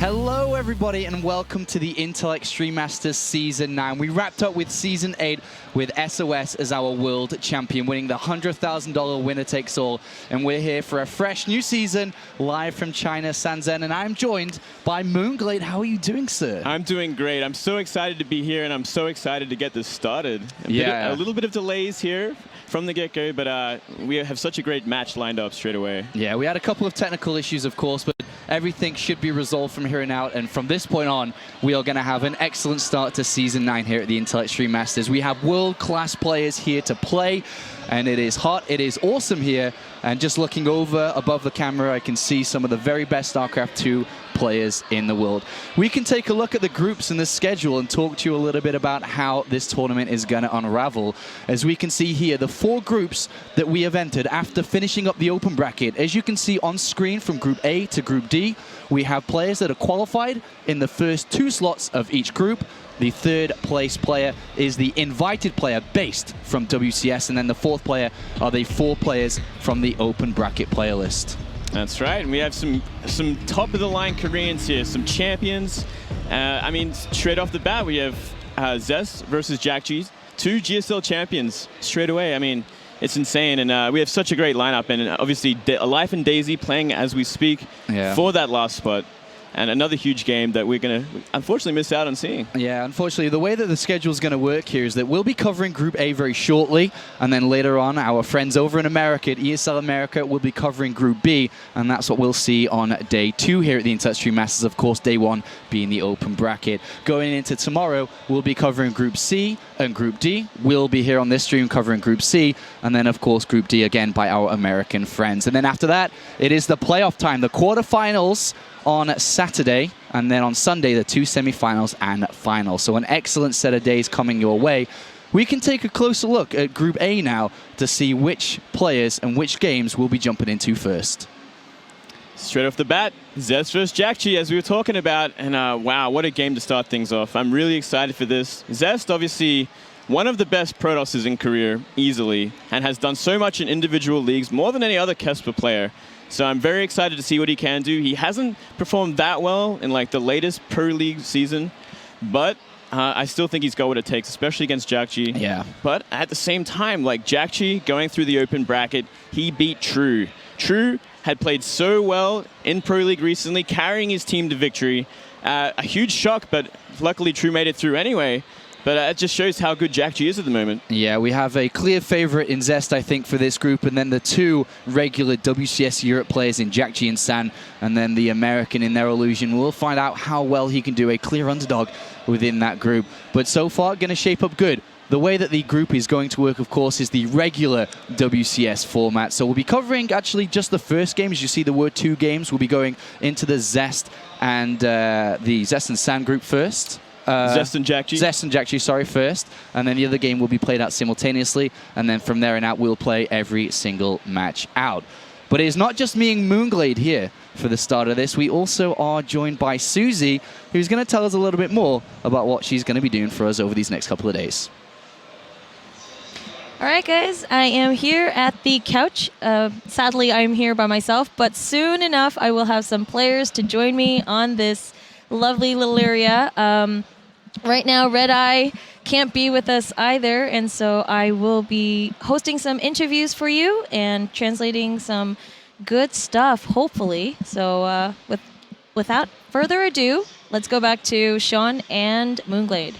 Hello everybody and welcome to the Intel Extreme Masters Season 9. We wrapped up with Season 8 with SOS as our world champion, winning the $100,000 winner takes all. And we're here for a fresh new season, live from China, Shenzhen. And I'm joined by Moonglade. How are you doing, sir? I'm doing great. I'm so excited to be here and I'm so excited to get this started. A little bit of delays here from the get-go, but we have such a great match lined up straight away. Yeah, we had a couple of technical issues, of course, but everything should be resolved from here on out. And from this point on, we are going to have an excellent start to Season 9 here at the Intel Extreme Masters. We have world-class players here to play, and it is hot, it is awesome here. And just looking over above the camera, I can see some of the very best StarCraft 2 players in the world. We can take a look at the groups and the schedule and talk to you a little bit about how this tournament is going to unravel. As we can see here, the 4 groups that we have entered after finishing up the open bracket. As you can see on screen, from Group A to Group D, we have players that are qualified in the first 2 slots of each group. The 3rd place player is the invited player based from WCS, and then the 4th player are the 4 players from the open bracket player list. That's right, and we have some top-of-the-line Koreans here, some champions. I mean, straight off the bat, we have Zest versus Jjakji, 2 GSL champions straight away. I mean, it's insane, and we have such a great lineup, and obviously Life and Daisy playing as we speak for that last spot. And another huge game that we're going to, unfortunately, miss out on seeing. Yeah, unfortunately, the way that the schedule is going to work here is that we'll be covering Group A very shortly, and then later on, our friends over in America at ESL America will be covering Group B, and that's what we'll see on Day 2 here at the Intel Extreme Masters. Of course, Day 1 being the open bracket. Going into tomorrow, we'll be covering Group C and Group D. We'll be here on this stream covering Group C, and then, of course, Group D again by our American friends. And then after that, it is the playoff time, the quarterfinals on Saturday, and then on Sunday, the 2 semifinals and finals. So an excellent set of days coming your way. We can take a closer look at Group A now to see which players and which games we'll be jumping into first. Straight off the bat, Zest vs Jjakji, as we were talking about, and wow, what a game to start things off. I'm really excited for this. Zest, obviously, one of the best Protosses in career, easily, and has done so much in individual leagues, more than any other Kesper player. So I'm very excited to see what he can do. He hasn't performed that well in like the latest Pro League season, but I still think he's got what it takes, especially against Jjakji. Yeah. But at the same time, like Jjakji going through the open bracket, he beat True. True had played so well in Pro League recently, carrying his team to victory. A huge shock, but luckily True made it through anyway. But it just shows how good Jjakji is at the moment. Yeah, we have a clear favorite in Zest, I think, for this group, and then the 2 regular WCS Europe players in Jjakji and San, and then the American in their Illusion. We'll find out how well he can do, a clear underdog within that group. But so far, going to shape up good. The way that the group is going to work, of course, is the regular WCS format. So we'll be covering actually just the first game. As you see the word 2 games, we'll be going into the Zest and the Zest and San group first. Zest and Jjakji? Zest and Jjakji, sorry, first. And then the other game will be played out simultaneously. And then from there on out, we'll play every single match out. But it is not just me and Moonglade here for the start of this. We also are joined by Susie, who's going to tell us a little bit more about what she's going to be doing for us over these next couple of days. All right, guys, I am here at the couch. Sadly, I'm here by myself, but soon enough, I will have some players to join me on this lovely little area. Right now, Red Eye can't be with us either, and so I will be hosting some interviews for you and translating some good stuff, hopefully. So without further ado, let's go back to Sean and Moonglade.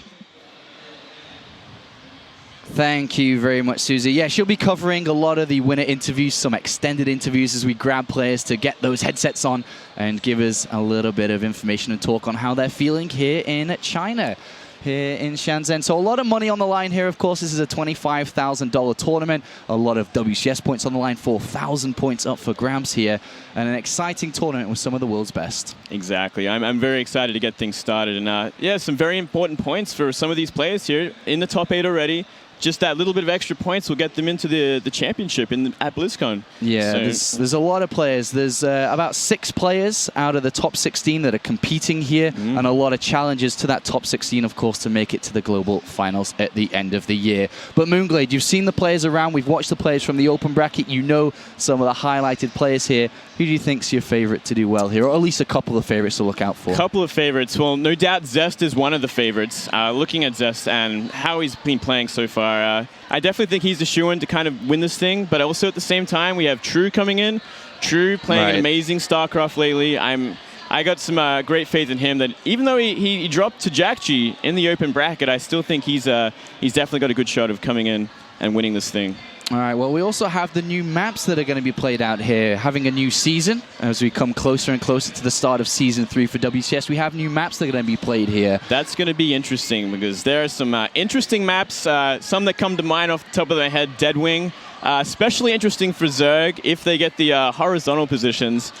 Thank you very much, Susie. Yeah, she'll be covering a lot of the winner interviews, some extended interviews as we grab players to get those headsets on and give us a little bit of information and talk on how they're feeling here in China, here in Shenzhen. So a lot of money on the line here. Of course, this is a $25,000 tournament. A lot of WCS points on the line, 4,000 points up for grabs here, and an exciting tournament with some of the world's best. Exactly. I'm very excited to get things started. And yeah, some very important points for some of these players here in the top 8 already. just that little bit of extra points will get them into the championship at BlizzCon. Yeah, So, there's a lot of players. There's about 6 players out of the top 16 that are competing here, and a lot of challenges to that top 16, of course, to make it to the global finals at the end of the year. But Moonglade, you've seen the players around. We've watched the players from the open bracket. You know some of the highlighted players here. Who do you think's your favorite to do well here, or at least a couple of favorites to look out for? Couple of favorites. Well, no doubt Zest is one of the favorites. Looking at Zest and how he's been playing so far, I definitely think he's the shoo-in to kind of win this thing. But also at the same time, we have True coming in. True playing an amazing StarCraft lately. I got some great faith in him that even though he dropped to Jjakji in the open bracket, I still think he's definitely got a good shot of coming in and winning this thing. All right, well, we also have the new maps that are going to be played out here, having a new season. As we come closer and closer to the start of Season 3 for WCS, we have new maps that are going to be played here. That's going to be interesting because there are some interesting maps, some that come to mind off the top of my head, Deadwing. Especially interesting for Zerg if they get the horizontal positions.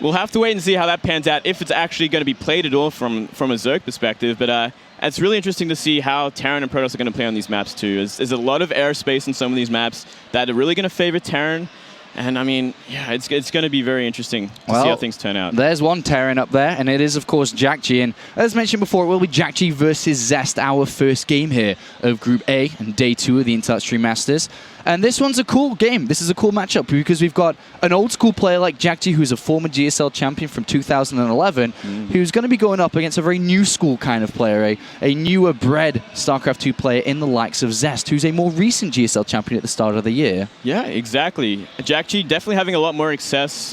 We'll have to wait and see how that pans out, if it's actually going to be played at all from a Zerg perspective. But it's really interesting to see how Terran and Protoss are going to play on these maps too. There's a lot of airspace in some of these maps that are really going to favor Terran. And I mean, yeah, it's going to be very interesting to see how things turn out. There's one Terran up there, and it is, of course, Jjakji. And as mentioned before, it will be Jjakji versus Zest, our first game here of Group A and Day 2 of the Intel Extreme Masters. And this one's a cool game. This is a cool matchup because we've got an old school player like Jjakji, who's a former GSL champion from 2011, who's going to be going up against a very new school kind of player, a newer bred StarCraft 2 player in the likes of Zest, who's a more recent GSL champion at the start of the year. Yeah, exactly. Jjakji definitely having a lot more success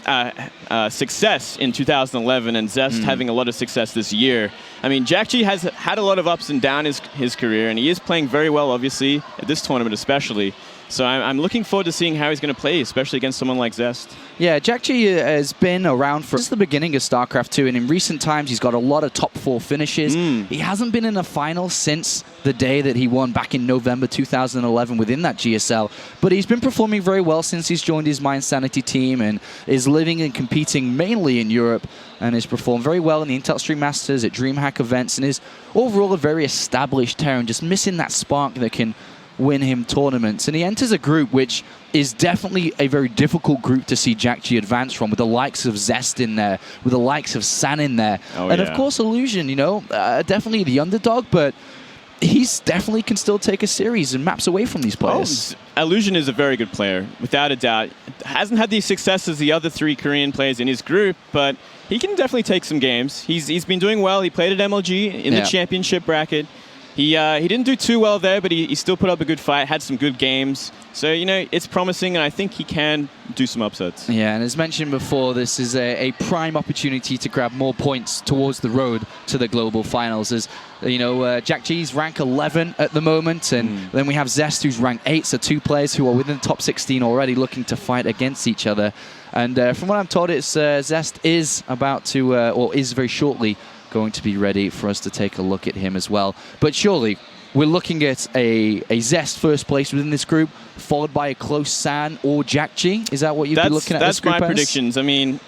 in 2011, and Zest having a lot of success this year. I mean, Jjakji has had a lot of ups and downs his career, and he is playing very well, obviously, at this tournament especially. So I'm looking forward to seeing how he's going to play, especially against someone like Zest. Yeah, Jjakji has been around since the beginning of StarCraft 2, and in recent times he's got a lot of top 4 finishes. He hasn't been in a final since the day that he won back in November 2011 within that GSL, but he's been performing very well since he's joined his Mind Sanity team and is living and competing mainly in Europe, and has performed very well in the Intel Extreme Masters, at DreamHack events, and is overall a very established Terran, just missing that spark that can win him tournaments. And he enters a group which is definitely a very difficult group to see Jjakji advance from, with the likes of Zest in there, with the likes of San in there. Of course, Illusion, you know, definitely the underdog, but he's definitely can still take a series and maps away from these players. Illusion is a very good player, without a doubt. Hasn't had the success as the other 3 Korean players in his group, but he can definitely take some games. He's been doing well. He played at MLG in the championship bracket. He didn't do too well there, but he still put up a good fight, had some good games. So, you know, it's promising, and I think he can do some upsets. Yeah, and as mentioned before, this is a prime opportunity to grab more points towards the road to the global finals. As you know, Jjakji's rank 11 at the moment, and then we have Zest, who's rank 8, so 2 players who are within the top 16 already looking to fight against each other. And from what I'm told, it's Zest is about to, or is very shortly, going to be ready for us to take a look at him as well. But surely, we're looking at a Zest first place within this group, followed by a close San or Jjakji. Is that what you'd be looking at this group as? That's my predictions. I mean,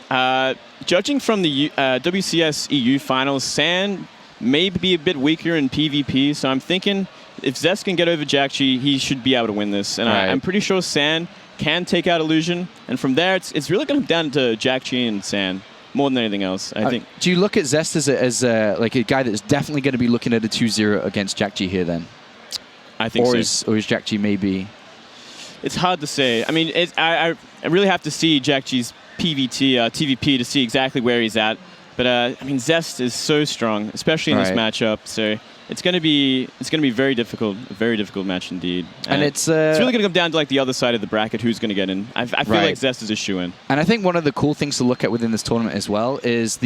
judging from the WCS EU finals, San may be a bit weaker in PvP, so I'm thinking if Zest can get over Jjakji, he should be able to win this. And I'm pretty sure San can take out Illusion, and from there, it's really going to come down to Jjakji and San more than anything else, I think. Do you look at Zest as like a guy that's definitely going to be looking at a 2-0 against Jjakji here then? I think so. Or is Jjakji maybe? It's hard to say. I mean, I really have to see Jjakji's TVP to see exactly where he's at. But I mean, Zest is so strong, especially in this matchup. So it's going to be very difficult, a very difficult match indeed. And it's really going to come down to like the other side of the bracket, who's going to get in. I feel like Zest is a shoo-in. And I think one of the cool things to look at within this tournament as well is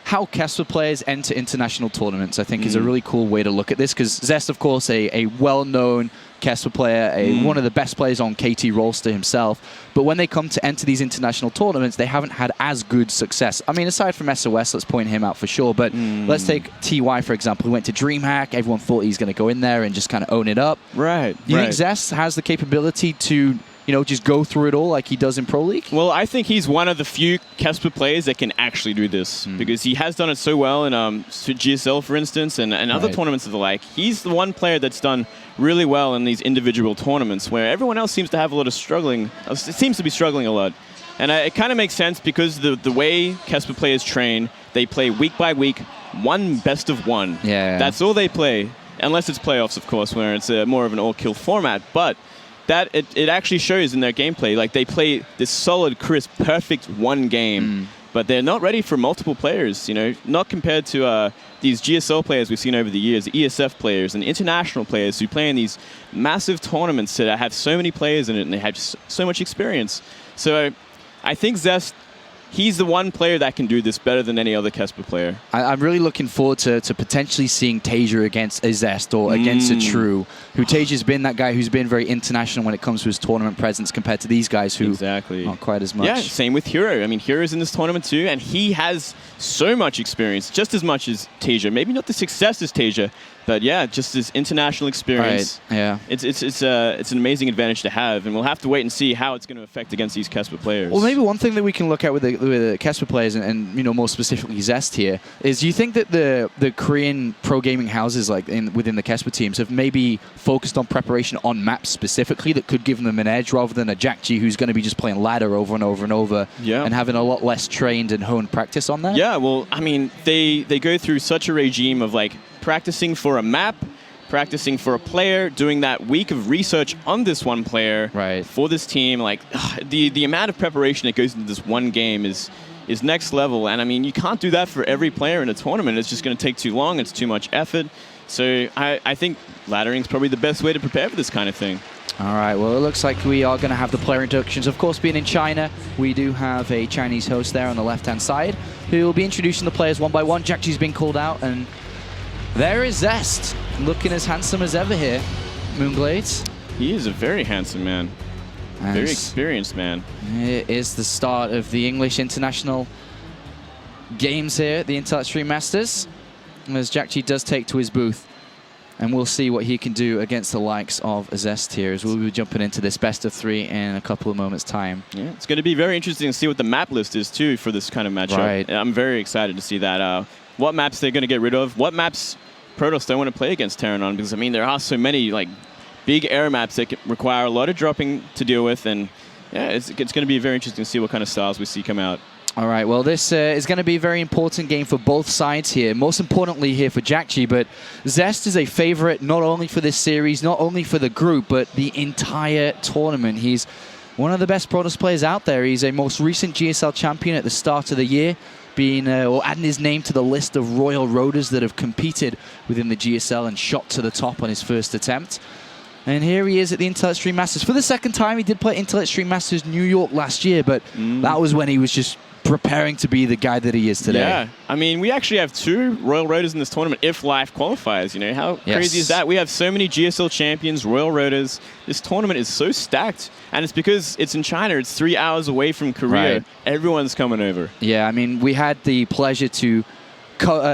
how Kesper players enter international tournaments. I think is a really cool way to look at this, because Zest, of course, a well-known Kesper player, one of the best players on KT Rolster himself. But when they come to enter these international tournaments, they haven't had as good success. I mean, aside from SOS, let's point him out for sure. But let's take TY, for example, who went to DreamHack. Everyone thought he was going to go in there and just kind of own it up. Right. Do you think Zest has the capability to just go through it all like he does in Pro League? Well, I think he's one of the few Casper players that can actually do this because he has done it so well in GSL, for instance, and other tournaments of the like. He's the one player that's done really well in these individual tournaments where everyone else seems to have a lot of struggling. Seems to be struggling a lot. And it kind of makes sense because the way Casper players train, they play week by week, one best of one. Yeah. That's all they play, unless it's playoffs, of course, where it's more of an all-kill format. But that it actually shows in their gameplay. Like, they play this solid, crisp, perfect one game, but they're not ready for multiple players, not compared to these GSL players we've seen over the years, ESF players and international players who play in these massive tournaments that have so many players in it and they have just so much experience. So I think Zest, he's the one player that can do this better than any other Casper player. I'm really looking forward to potentially seeing Tasia against a Zest or against a True, who Tasia's been that guy who's been very international when it comes to his tournament presence compared to these guys who aren't quite as much. Yeah, same with Hero. I mean, Hero's in this tournament too, and he has so much experience, just as much as Tasia. Maybe not the success as Tasia, but yeah, just his international experience. Right. Yeah, it's an amazing advantage to have, and we'll have to wait and see how it's going to affect against these Casper players. Well, maybe one thing that we can look at with the Casper players, and more specifically Zest here, is do you think that the Korean pro gaming houses within the Casper teams have maybe focused on preparation on maps specifically that could give them an edge rather than a Jjakji who's going to be just playing ladder over and over and over and having a lot less trained and honed practice on that? Yeah, well, I mean, they go through such a regime of practicing for a map, practicing for a player, doing that week of research on this one player for this team. The amount of preparation that goes into this one game is next level. And I mean, you can't do that for every player in a tournament. It's just going to take too long. It's too much effort. So I think laddering is probably the best way to prepare for this kind of thing. All right, well, it looks like we are going to have the player introductions. Of course, being in China, we do have a Chinese host there on the left-hand side who will be introducing the players one by one. Jjakji's been called out, and there is Zest, looking as handsome as ever here. Moonglades. He is a very handsome man. Very experienced man. It is the start of the English international games here at the Intel Extreme Masters, as Jjakji does take to his booth. And we'll see what he can do against the likes of Zest here, as we'll be jumping into this best of 3 in a couple of moments' time. Yeah, it's going to be very interesting to see what the map list is, too, for this kind of matchup. Right. I'm very excited to see that. What maps they're going to get rid of, what maps Protoss don't want to play against Terran on, because, I mean, there are so many, big air maps that require a lot of dropping to deal with, and, yeah, it's going to be very interesting to see what kind of styles we see come out. All right, well, this is going to be a very important game for both sides here. Most importantly here for Jjakji, but Zest is a favorite not only for this series, not only for the group, but the entire tournament. He's one of the best Protoss players out there. He's a most recent GSL champion at the start of the year, being or adding his name to the list of Royal Roaders that have competed within the GSL and shot to the top on his first attempt. And here he is at the Intel Extreme Masters. For the second time, he did play Intel Extreme Masters New York last year, but that was when he was just preparing to be the guy that he is today. Yeah, I mean, we actually have 2 Royal Roaders in this tournament if life qualifies, How crazy is that? We have so many GSL champions, Royal Roaders. This tournament is so stacked, and it's because it's in China. It's 3 hours away from Korea. Right. Everyone's coming over. Yeah, I mean, we had the pleasure to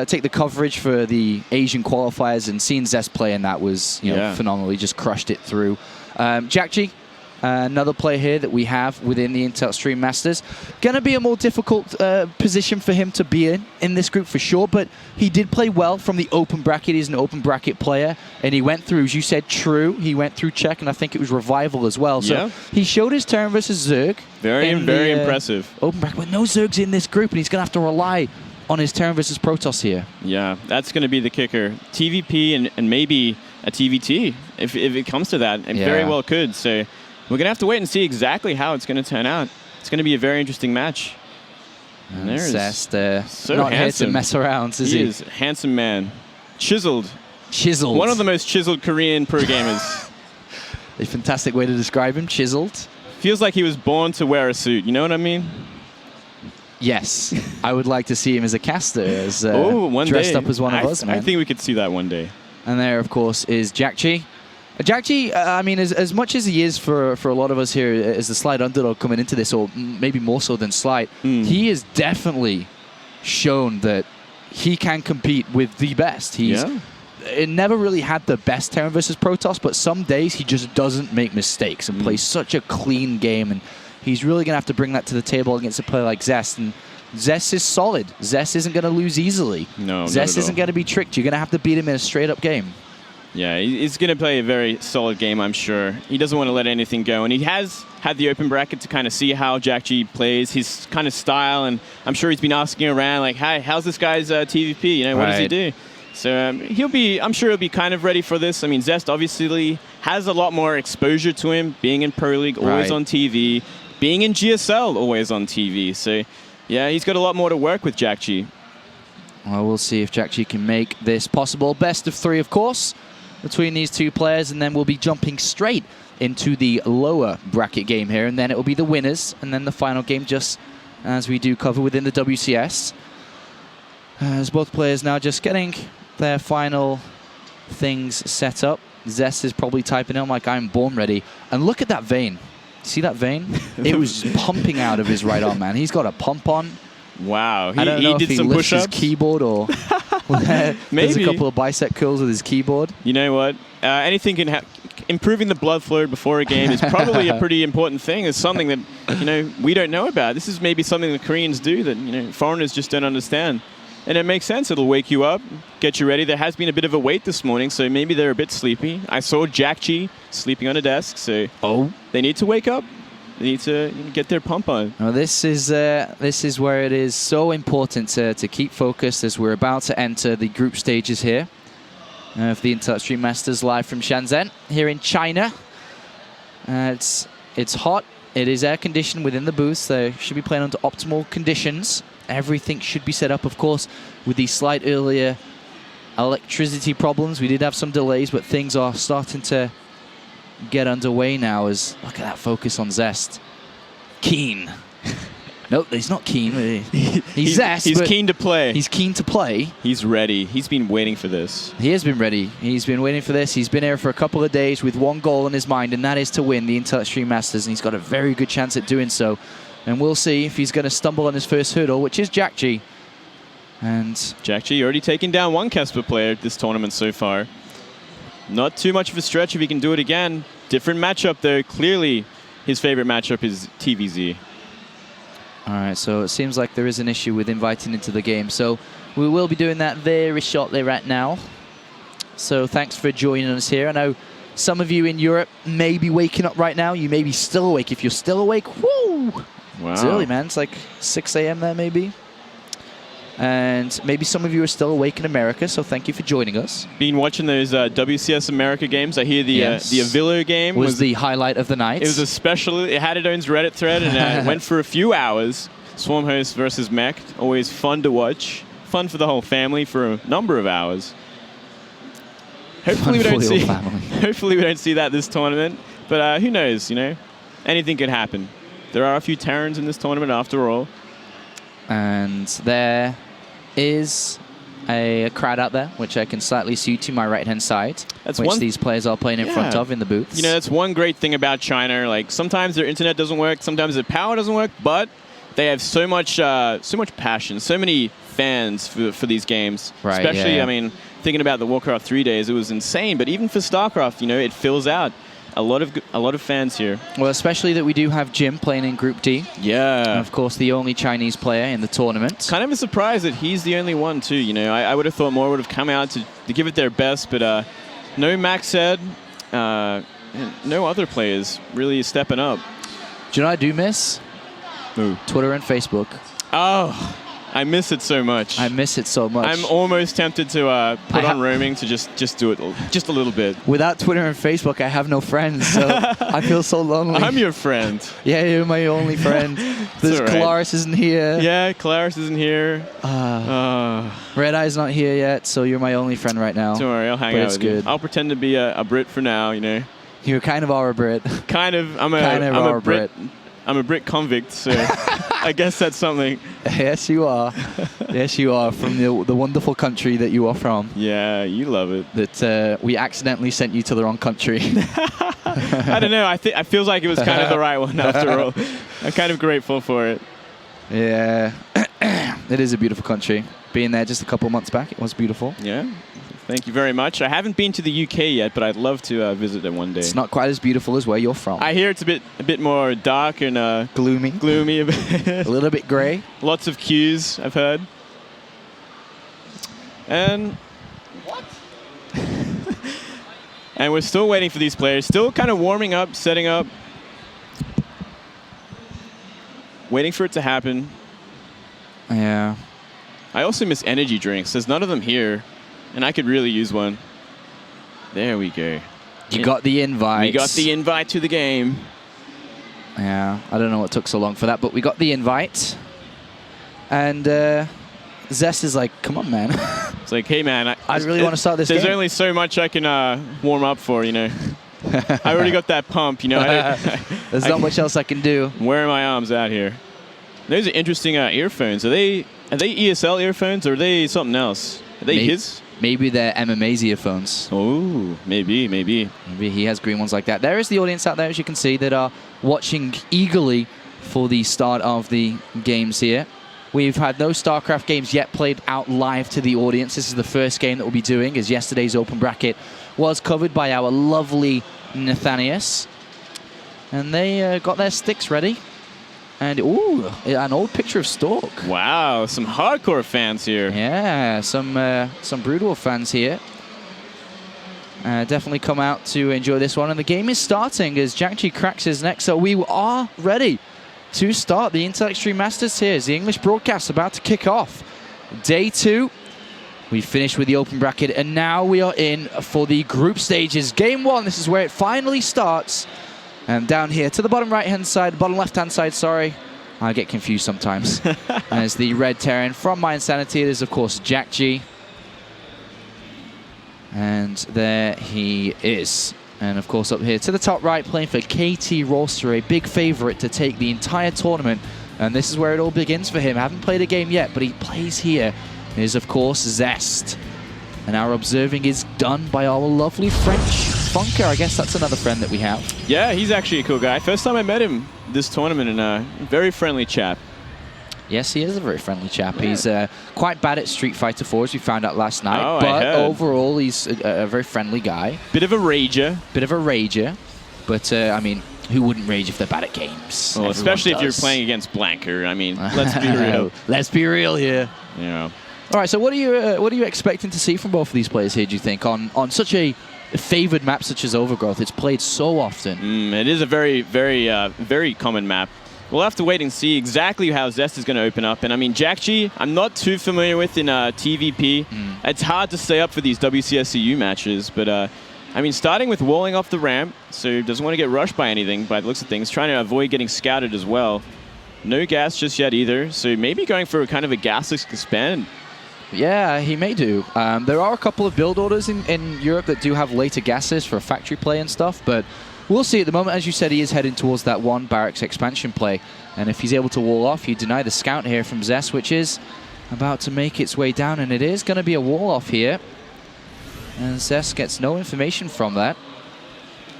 take the coverage for the Asian qualifiers, and seeing Zest play in that was phenomenal. He just crushed it through. Jjakji, another player here that we have within the Intel Extreme Masters. Going to be a more difficult position for him to be in this group for sure, but he did play well from the open bracket. He's an open bracket player, and he went through, as you said, True. He went through Czech, and I think it was Revival as well. So he showed his turn versus Zerg. Very impressive. Open bracket, but no Zergs in this group, and he's going to have to rely on his turn versus Protoss here. Yeah, that's going to be the kicker. TVP and maybe a TVT, if it comes to that, and very well could. So we're going to have to wait and see exactly how it's going to turn out. It's going to be a very interesting match. And there's Zest, so not handsome. Here to mess around, is he? He is a handsome man. Chiseled. Chiseled. One of the most chiseled Korean pro gamers. A fantastic way to describe him, chiseled. Feels like he was born to wear a suit, you know what I mean? Yes. I would like to see him as a caster, as one dressed day. up as one of us, man. I think we could see that one day. And there, of course, is Jjakji. Jjakji, I mean, as much as he is for a lot of us here as the slight underdog coming into this, or maybe more so than slight, he has definitely shown that he can compete with the best. He's it never really had the best Terran versus Protoss, but some days he just doesn't make mistakes and plays such a clean game. And he's really going to have to bring that to the table against a player like Zest. And Zest is solid. Zest isn't going to lose easily. No, Zest isn't going to be tricked. You're going to have to beat him in a straight-up game. Yeah, he's going to play a very solid game, I'm sure. He doesn't want to let anything go. And he has had the open bracket to kind of see how Jjakji plays, his kind of style. And I'm sure he's been asking around, like, hey, how's this guy's TVP? You know, what does he do? So I'm sure he'll be kind of ready for this. I mean, Zest obviously has a lot more exposure to him, being in Pro League, always on TV, being in GSL, always on TV. So, yeah, he's got a lot more to work with, Jjakji. Well, we'll see if Jjakji can make this possible. Best of 3, of course, between these two players, and then we'll be jumping straight into the lower bracket game here, and then it will be the winners, and then the final game, just as we do cover within the WCS. As both players now just getting their final things set up. Zest is probably typing in like, I'm born ready. And look at that vein. See that vein? It was pumping out of his right arm, man. He's got a pump on. Wow. I don't know if he some lifts his push-ups. keyboard or there's a couple of bicep curls with his keyboard. You know what? Anything can improving the blood flow before a game is probably a pretty important thing. It's something that, you know, we don't know about. This is maybe something the Koreans do that, you know, foreigners just don't understand. And it makes sense. It'll wake you up, get you ready. There has been a bit of a wait this morning, so maybe they're a bit sleepy. I saw Jjakji sleeping on a desk, so they need to wake up. They need to get their pump on. Well, this is where it is so important to keep focused as we're about to enter the group stages here of the Intellect Stream Masters live from Shenzhen here in China. It's hot. It is air conditioned within the booth, so should be playing under optimal conditions. Everything should be set up, of course, with the slight earlier electricity problems. We did have some delays, but things are starting to get underway now. As look at that focus on Zest. Keen. Nope, he's not keen. He's Zest. He's keen to play. He's keen to play. He's ready. He's been waiting for this. He has been ready. He's been waiting for this. He's been here for a couple of days with one goal in his mind, and that is to win the Intellect Stream Masters, and he's got a very good chance at doing so. And we'll see if he's going to stumble on his first hurdle, which is Jjakji. And Jjakji already taken down one Casper player this tournament so far. Not too much of a stretch if he can do it again. Different matchup, though. Clearly, his favorite matchup is TVZ. All right, so it seems like there is an issue with inviting into the game. So we will be doing that very shortly right now. So thanks for joining us here. I know some of you in Europe may be waking up right now. You may be still awake. If you're still awake, woo! Wow. It's early, man. It's like 6 a.m. there, maybe. And maybe some of you are still awake in America, so thank you for joining us. Been watching those WCS America games. I hear the Avillo game was the highlight of the night. It was a special. It had its own Reddit thread, and it went for a few hours. Swarmhost versus Mech. Always fun to watch. Fun for the whole family for a number of hours. Hopefully we don't see. Hopefully we don't see that this tournament. But who knows? You know, anything could happen. There are a few Terrans in this tournament, after all. And there is a crowd out there, which I can slightly see to my right-hand side, which these players are playing in front of in the booths. You know, that's one great thing about China. Like, sometimes their internet doesn't work, sometimes their power doesn't work, but they have so much passion, so many fans for these games. Right, especially, I mean, thinking about the Warcraft 3 days, it was insane. But even for StarCraft, you know, it fills out. A lot of fans here. Well, especially that we do have Jim playing in Group D. Yeah. And of course, the only Chinese player in the tournament. Kind of a surprise that he's the only one, too. You know, I would have thought more would have come out to give it their best, but no Max said, no other players really stepping up. Do you know what I do miss? Ooh. Twitter and Facebook. Oh, I miss it so much. I miss it so much. I'm almost tempted to put on roaming to just do it just a little bit. Without Twitter and Facebook, I have no friends, so I feel so lonely. I'm your friend. Yeah, you're my only friend. There's right. Claris isn't here. Yeah, Claris isn't here. Red Eye's not here yet, so you're my only friend right now. Don't worry, I'll hang out with you. I'll pretend to be a Brit for now, you know. You kind of are a Brit. Kind of. I'm a Brit. I'm a Brit convict, so I guess that's something. Yes, you are. Yes, you are, from the wonderful country that you are from. Yeah, you love it. That we accidentally sent you to the wrong country. I don't know. I feels like it was kind of the right one after all. I'm kind of grateful for it. Yeah. It is a beautiful country. Being there just a couple months back, it was beautiful. Yeah. Thank you very much. I haven't been to the UK yet, but I'd love to visit it one day. It's not quite as beautiful as where you're from. I hear it's a bit more dark and gloomy. Gloomy a bit. A little bit grey. Lots of queues, I've heard. And what? And we're still waiting for these players. Still kind of warming up, setting up. Waiting for it to happen. Yeah. I also miss energy drinks. There's none of them here. And I could really use one. There we go. You got the invite. We got the invite to the game. Yeah, I don't know what took so long for that, but we got the invite. And Zest is like, come on, man. It's like, hey, man. I really want to start this game. There's only so much I can warm up for, you know. I already got that pump, you know. There's not much else I can do. I'm wearing my arms out here. Those are interesting earphones. Are they ESL earphones or are they something else? Are they his? Maybe they're MMA's earphones. Oh, maybe. Maybe he has green ones like that. There is the audience out there, as you can see, that are watching eagerly for the start of the games here. We've had no StarCraft games yet played out live to the audience. This is the first game that we'll be doing, as yesterday's open bracket was covered by our lovely Nathanius. And they got their sticks ready. And, ooh, an old picture of Stork. Wow, some hardcore fans here. Yeah, some brutal fans here. Definitely come out to enjoy this one. And the game is starting as Jjakji cracks his neck. So we are ready to start the Intel Extreme Masters here. As the English broadcast about to kick off. Day 2. We finished with the open bracket, and now we are in for the group stages. Game 1, this is where it finally starts. And down here to the bottom right-hand side, bottom left-hand side, sorry. I get confused sometimes. As the red Terran from My Insanity, it is, of course, Jjakji. And there he is. And, of course, up here to the top right, playing for KT Rolster, a big favorite to take the entire tournament. And this is where it all begins for him. I haven't played a game yet, but he plays here. Is, of course, Zest. And our observing is done by our lovely French Funker. I guess that's another friend that we have. Yeah, he's actually a cool guy. First time I met him this tournament, and a very friendly chap. Yes, he is a very friendly chap. Yeah. He's quite bad at Street Fighter 4, as we found out last night. Oh, but overall, he's a very friendly guy. Bit of a rager. But, I mean, who wouldn't rage if they're bad at games? Well, especially if you're playing against Blanker. I mean, let's be real. Let's be real here. Yeah. All right, so what are you expecting to see from both of these players here, do you think, on such a favored map such as Overgrowth? It's played so often. It is a very, very common map. We'll have to wait and see exactly how Zest is going to open up. And I mean, Jjakji, I'm not too familiar with in TVP. It's hard to stay up for these WCSCU matches, but I mean, starting with walling off the ramp, so doesn't want to get rushed by anything by the looks of things, trying to avoid getting scouted as well. No gas just yet either, so maybe going for a kind of a gasless expand. Yeah, he may do. There are a couple of build orders in Europe that do have later gases for factory play and stuff, but we'll see. At the moment, as you said, he is heading towards that one barracks expansion play. And if he's able to wall off, you deny the scout here from Zest, which is about to make its way down. And it is going to be a wall off here. And Zest gets no information from that.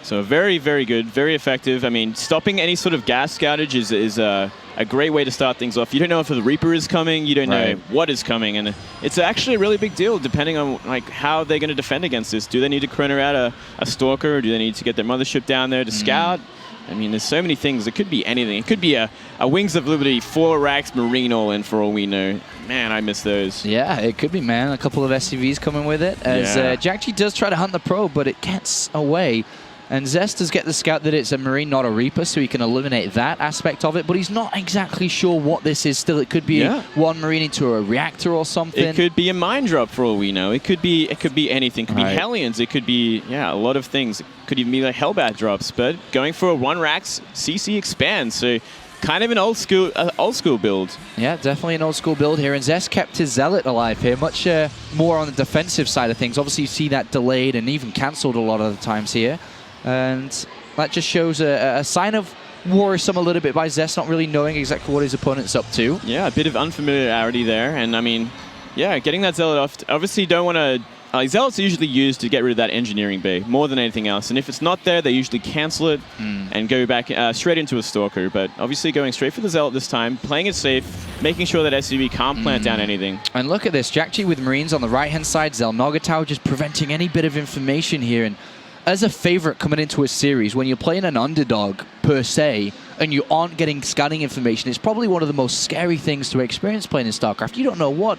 So very, very good, very effective. I mean, stopping any sort of gas scoutage is a great way to start things off. You don't know if the Reaper is coming, you don't know what is coming, and it's actually a really big deal depending on like how they're going to defend against this. Do they need to chrono out a Stalker, or do they need to get their mothership down there to scout? I mean, there's so many things. It could be anything. It could be a Wings of Liberty 4 racks Marine all-in for all we know. Man, I miss those. Yeah, it could be, man. A couple of SCVs coming with it. As Jjakji does try to hunt the probe, but it gets away. And Zest does get the scout that it's a Marine, not a Reaper, so he can eliminate that aspect of it. But he's not exactly sure what this is still. It could be one Marine into a reactor or something. It could be a mine drop for all we know. It could be anything. It could be Hellions. It could be, a lot of things. It could even be like Hellbat drops. But going for a 1 racks CC expand. So kind of an old school build. Yeah, definitely an old school build here. And Zest kept his Zealot alive here, much more on the defensive side of things. Obviously, you see that delayed and even cancelled a lot of the times here. And that just shows a sign of worrisome a little bit by Zest, not really knowing exactly what his opponent's up to. Yeah, a bit of unfamiliarity there. And I mean, getting that Zealot off. Obviously, don't want to Zealots are usually used to get rid of that engineering bay more than anything else. And if it's not there, they usually cancel it and go back straight into a Stalker. But obviously going straight for the Zealot this time, playing it safe, making sure that SCV can't plant down anything. And look at this, Jjakji with Marines on the right-hand side, Xel'Nagatau just preventing any bit of information here. And as a favorite coming into a series, when you're playing an underdog per se, and you aren't getting scouting information, it's probably one of the most scary things to experience playing in StarCraft. You don't know what,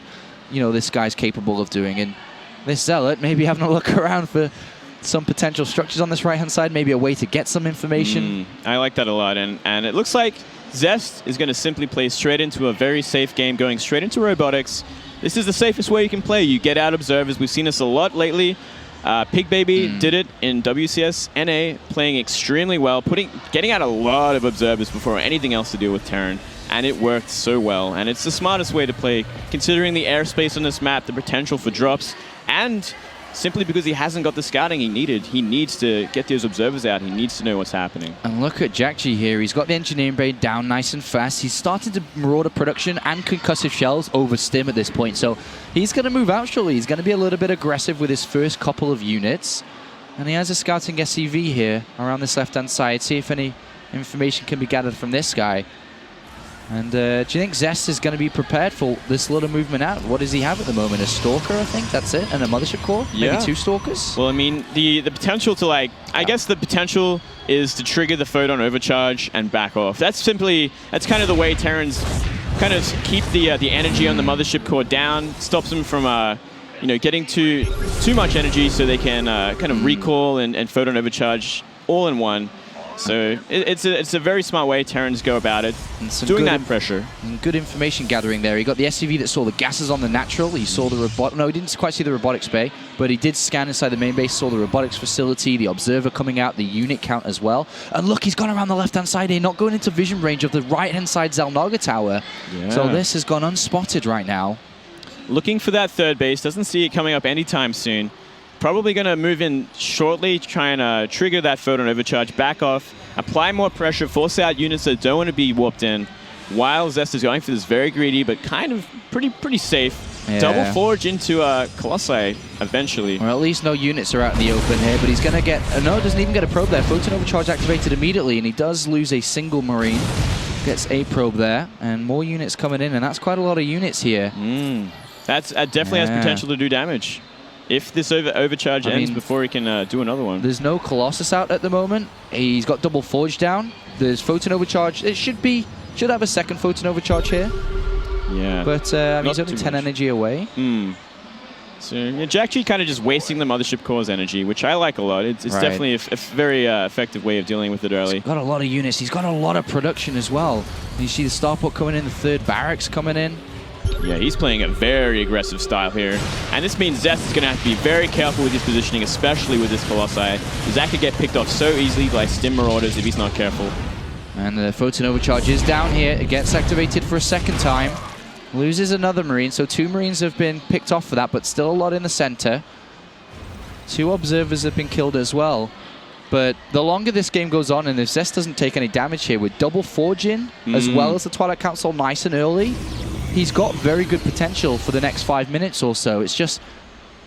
this guy's capable of doing. And this Zealot maybe having a look around for some potential structures on this right-hand side, maybe a way to get some information. I like that a lot. And it looks like Zest is going to simply play straight into a very safe game, going straight into robotics. This is the safest way you can play. You get out observers. We've seen this a lot lately. Pig Baby did it in WCS NA, playing extremely well, getting out a lot of observers before anything else to do with Terran. And it worked so well. And it's the smartest way to play, considering the airspace on this map, the potential for drops, and simply because he hasn't got the scouting he needed. He needs to get those observers out. He needs to know what's happening. And look at Jjakji here. He's got the engineering bay down nice and fast. He's starting to marauder production and concussive shells over stim at this point. So he's going to move out shortly. He's going to be a little bit aggressive with his first couple of units. And he has a scouting SCV here around this left-hand side. See if any information can be gathered from this guy. And do you think Zest is going to be prepared for this little movement out? What does he have at the moment? A Stalker, I think, that's it? And a Mothership Core? Yeah. Maybe 2 Stalkers? Well, I mean, the potential to, I guess the potential is to trigger the photon overcharge and back off. That's kind of the way Terrans kind of keep the energy on the Mothership Core down, stops them from, getting too much energy so they can kind of recall and photon overcharge all in one. So it's a very smart way Terrans go about it, doing that pressure. And good information gathering there. He got the SCV that saw the gases on the natural. He saw the robot. No, he didn't quite see the robotics bay, but he did scan inside the main base, saw the robotics facility, the observer coming out, the unit count as well. And look, he's gone around the left-hand side here, not going into vision range of the right-hand side Xel'Nagatau. Yeah. So this has gone unspotted right now. Looking for that third base, doesn't see it coming up anytime soon. Probably going to move in shortly, try and trigger that photon overcharge, back off, apply more pressure, force out units that don't want to be warped in, while Zest is going for this very greedy, but kind of pretty safe. Yeah. Double forge into Colossi eventually. Or at least no units are out in the open here, but he's going to get... no, doesn't even get a probe there. Photon overcharge activated immediately, and he does lose a single Marine. Gets a probe there, and more units coming in, and that's quite a lot of units here. That's definitely has potential to do damage. If this overcharge ends before he can do another one. There's no Colossus out at the moment. He's got double forge down. There's photon overcharge. It should have a second photon overcharge here. Yeah. But he's only 10 energy away. So Jjakji kind of just wasting the Mothership Core's energy, which I like a lot. It's definitely a very effective way of dealing with it early. He's got a lot of units. He's got a lot of production as well. You see the starport coming in, the third barracks coming in. Yeah, he's playing a very aggressive style here. And this means Zest is going to have to be very careful with his positioning, especially with this Colossi. Because that could get picked off so easily by Stim Marauders if he's not careful. And the photon overcharge is down here. It gets activated for a second time. Loses another Marine, so 2 Marines have been picked off for that, but still a lot in the center. 2 observers have been killed as well. But the longer this game goes on, and if Zest doesn't take any damage here, with double forge in, as well as the Twilight Council nice and early, he's got very good potential for the next 5 minutes or so. It's just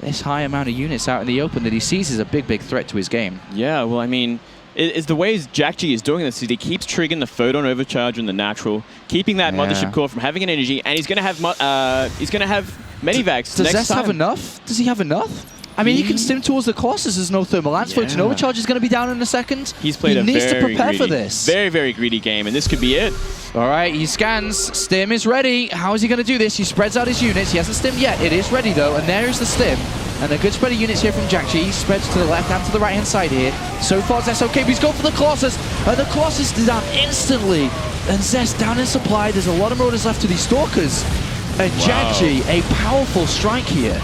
this high amount of units out in the open that he sees as a big threat to his game. Yeah, well, I mean, it's the way Jjakji is doing this. He keeps triggering the photon overcharge in the natural, keeping that Mothership Core from having an energy, and he's going to have medivacs. Does Zest have enough? Does he have enough? I mean, he can stim towards the Colossus. There's no thermal lance. Photon overcharge is going to be down in a second. He's played he needs to prepare for this. Very greedy game, and this could be it. All right, he scans. Stim is ready. How is he going to do this? He spreads out his units. He hasn't stimmed yet. It is ready, though, and there is the stim. And a good spread of units here from Jjakji. He spreads to the left and to the right-hand side here. So far, Zest okay, but he's going for the Colossus. And the Colossus is down instantly. And Zest down in supply. There's a lot of marauders left to these Stalkers. And Jjakji, a powerful strike here.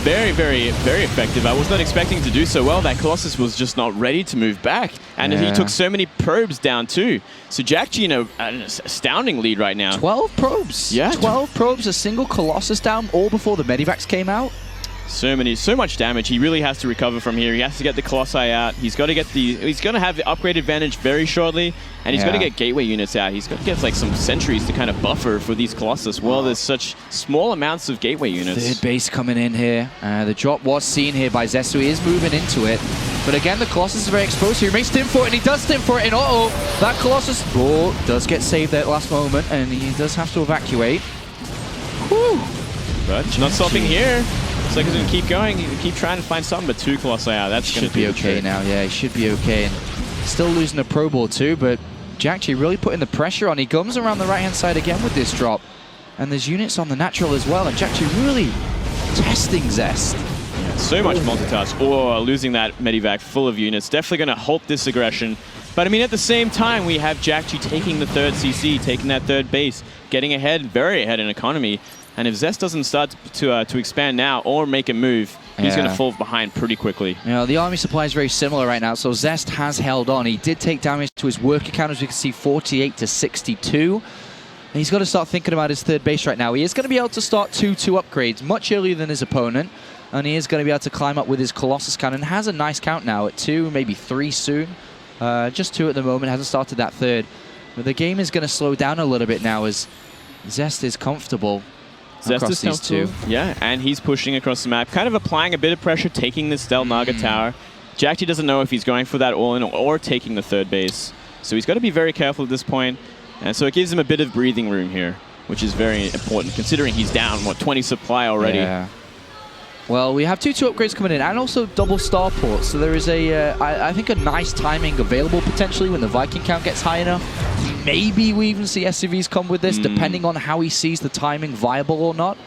Very effective. I was not expecting to do so well. That Colossus was just not ready to move back. And he took so many probes down too. So Jjakji in an astounding lead right now. 12 probes. Yeah. 12 probes, a single Colossus down, all before the medivacs came out. So much damage. He really has to recover from here. He has to get the Colossi out. He's got to get he's going to have the upgrade advantage very shortly, and he's got to get gateway units out. He's got to get like some sentries to kind of buffer for these Colossus. Well, there's such small amounts of gateway units. Third base coming in here. The drop was seen here by Zest, so he is moving into it. But again, the Colossus is very exposed here. He makes stim for it, and he does stim for it, and that Colossus does get saved there at the last moment, and he does have to evacuate. Whew. But not stopping here. Looks like he's going to keep going. He can keep trying to find something, but 2 Colossi out. That's going to be okay now. Yeah, he should be okay. And still losing a Pro Ball too, but Jjakji really putting the pressure on. He comes around the right-hand side again with this drop. And there's units on the natural as well. And Jjakji really testing Zest. Yeah, so much multitask. Losing that Medivac full of units. Definitely going to halt this aggression. But I mean, at the same time, we have Jjakji taking the 3rd CC, taking that 3rd base, getting ahead, very ahead in economy. And if Zest doesn't start to expand now or make a move, he's going to fall behind pretty quickly. You know, the army supply is very similar right now, so Zest has held on. He did take damage to his worker count, as we can see, 48 to 62. And he's got to start thinking about his 3rd base right now. He is going to be able to start 2-2 upgrades much earlier than his opponent. And he is going to be able to climb up with his Colossus cannon. Has a nice count now at 2, maybe 3 soon. Just 2 at the moment, hasn't started that 3rd. But the game is going to slow down a little bit now as Zest is comfortable. Zest is these 2. Yeah, and he's pushing across the map, kind of applying a bit of pressure, taking this Del Naga tower. Jjakji doesn't know if he's going for that all-in or taking the 3rd base. So he's got to be very careful at this point. And so it gives him a bit of breathing room here, which is very important, considering he's down, 20 supply already. Yeah. Well, we have 2-2 upgrades coming in, and also double starports. So there is I think a nice timing available potentially when the Viking count gets high enough. Maybe we even see SCVs come with this, depending on how he sees the timing viable or not.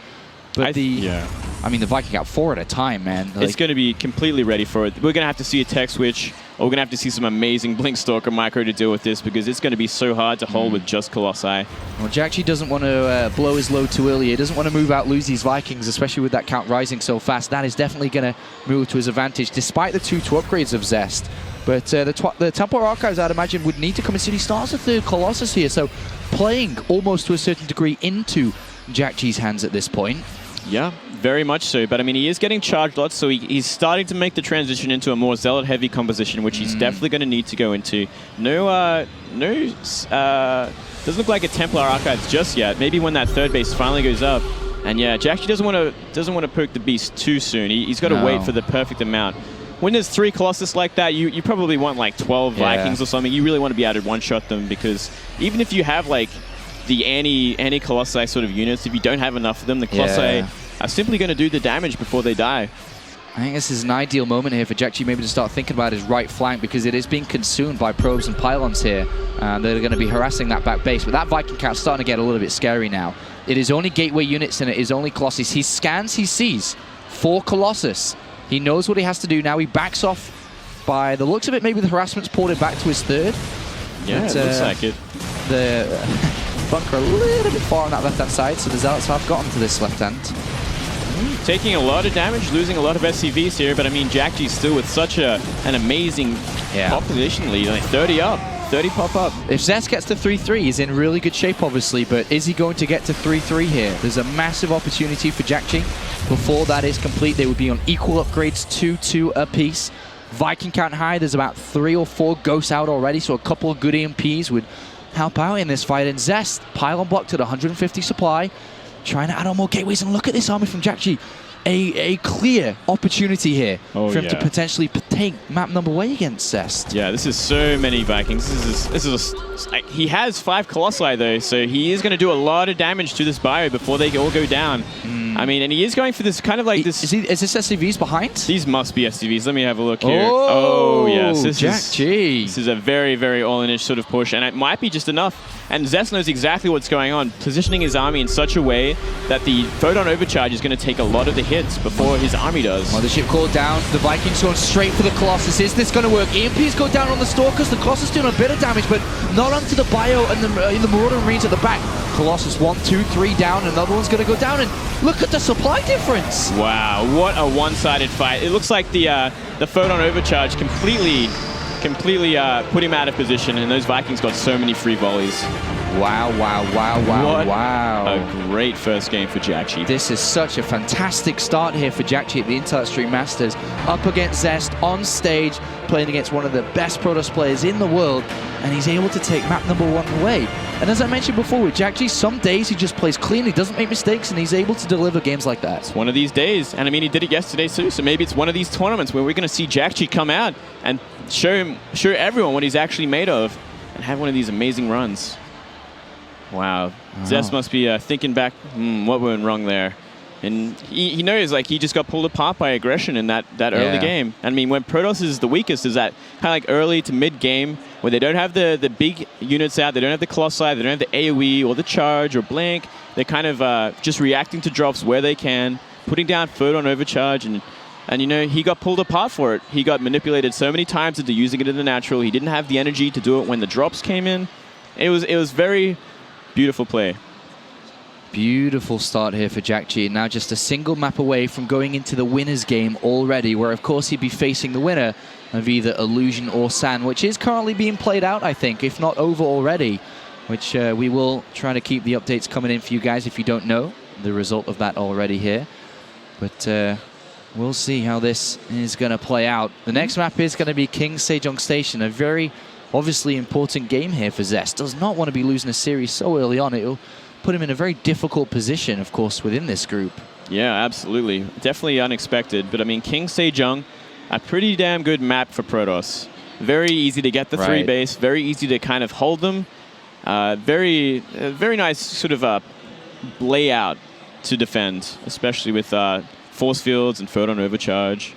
But I mean, the Viking got 4 at a time, man. It's going to be completely ready for it. We're going to have to see a tech switch, or we're going to have to see some amazing Blink Stalker micro to deal with this, because it's going to be so hard to hold with just Colossi. Well, Jjakji doesn't want to blow his load too early. He doesn't want to move out, lose these Vikings, especially with that count rising so fast. That is definitely going to move to his advantage, despite the 2-2 upgrades of Zest. But the Temple Archives, I'd imagine, would need to come in soon. He starts the 3rd Colossus here, so playing almost to a certain degree into Jjakji's hands at this point. Yeah, very much so. But I mean, he is getting charged lots, so he's starting to make the transition into a more Zealot-heavy composition, which he's definitely going to need to go into. Doesn't look like a Templar Archives just yet. Maybe when that 3rd base finally goes up. And yeah, Jjakji doesn't want to poke the beast too soon. He's got to wait for the perfect amount. When there's 3 Colossus like that, you probably want like 12 Vikings or something. You really want to be able to one-shot them, because even if you have like the anti-Colossi sort of units, if you don't have enough of them, the Colossi are simply going to do the damage before they die. I think this is an ideal moment here for Jjakji maybe to start thinking about his right flank, because it is being consumed by probes and pylons here. They're going to be harassing that back base, but that Viking count's starting to get a little bit scary now. It is only gateway units and it is only Colossus. He scans, he sees 4 Colossus. He knows what he has to do now. He backs off. By the looks of it, maybe the harassment's ported back to his 3rd. Yeah, it looks like it. The bunker a little bit far on that left-hand side, so the Zealots have gotten to this left-hand. Taking a lot of damage, losing a lot of SCVs here, but I mean, Jjakji's still with such an amazing population lead, like 30 up. 30 pop up. If Zest gets to 3-3, he's in really good shape, obviously, but is he going to get to 3-3 here? There's a massive opportunity for Jjakji. Before that is complete, they would be on equal upgrades, 2-2 apiece. Viking count high, there's about 3 or 4 ghosts out already, so a couple of good EMPs would help out in this fight. And Zest, pylon blocked at 150 supply, trying to add on more gateways, and look at this army from Jjakji. A clear opportunity here for him to potentially take map number one against Zest. Yeah, this is so many Vikings. He has 5 Colossi though, so he is going to do a lot of damage to this bio before they all go down. I mean, and he is going for this kind of like this. Is this SCVs behind? These must be SCVs. Let me have a look here. Oh yes, Jjakji. This is a very, very all-in-ish sort of push, and it might be just enough. And Zest knows exactly what's going on, positioning his army in such a way that the Photon Overcharge is going to take a lot of the hits before his army does. Well, the ship called down. The Vikings going straight for the Colossus. Is this going to work? EMPs go down on the Stalkers. The Colossus doing a bit of damage, but not onto the Bio and the Marauder Marines at the back. Colossus 1, 2, 3 down. Another one's going to go down, and look at the supply difference. Wow, what a one-sided fight. It looks like the Photon Overcharge completely put him out of position, and those Vikings got so many free volleys. Wow, wow, wow, wow, What wow. a great first game for Jjakji. This is such a fantastic start here for Jjakji at the Intel Extreme Masters. Up against Zest, on stage, playing against one of the best Protoss players in the world, and he's able to take map number 1 away. And as I mentioned before with Jjakji, some days he just plays clean, he doesn't make mistakes, and he's able to deliver games like that. It's one of these days, and I mean, he did it yesterday too, so maybe it's one of these tournaments where we're going to see Jjakji come out and show everyone what he's actually made of and have one of these amazing runs. Wow. Zest must be thinking back, what went wrong there? And he knows, like, he just got pulled apart by aggression in that early game. I mean, when Protoss is the weakest is that kind of like early to mid-game where they don't have the big units out, they don't have the Colossi, they don't have the AoE or the charge or blink. They're kind of just reacting to drops where they can, putting down photon overcharge, and you know, he got pulled apart for it. He got manipulated so many times into using it in the natural. He didn't have the energy to do it when the drops came in. It was very beautiful play. Beautiful start here for Jjakji. Now just a single map away from going into the winner's game already, where of course he'd be facing the winner of either Illusion or San, which is currently being played out, I think, if not over already, which we will try to keep the updates coming in for you guys if you don't know the result of that already here. But we'll see how this is going to play out. The next map is going to be King Sejong Station, a very obviously important game here for Zest. Does not want to be losing a series so early on. It'll put him in a very difficult position, of course, within this group. Yeah, absolutely. Definitely unexpected. But I mean, King Sejong, a pretty damn good map for Protoss. Very easy to get the 3 base. Very easy to kind of hold them. Very nice sort of layout to defend, especially with force fields and photon overcharge.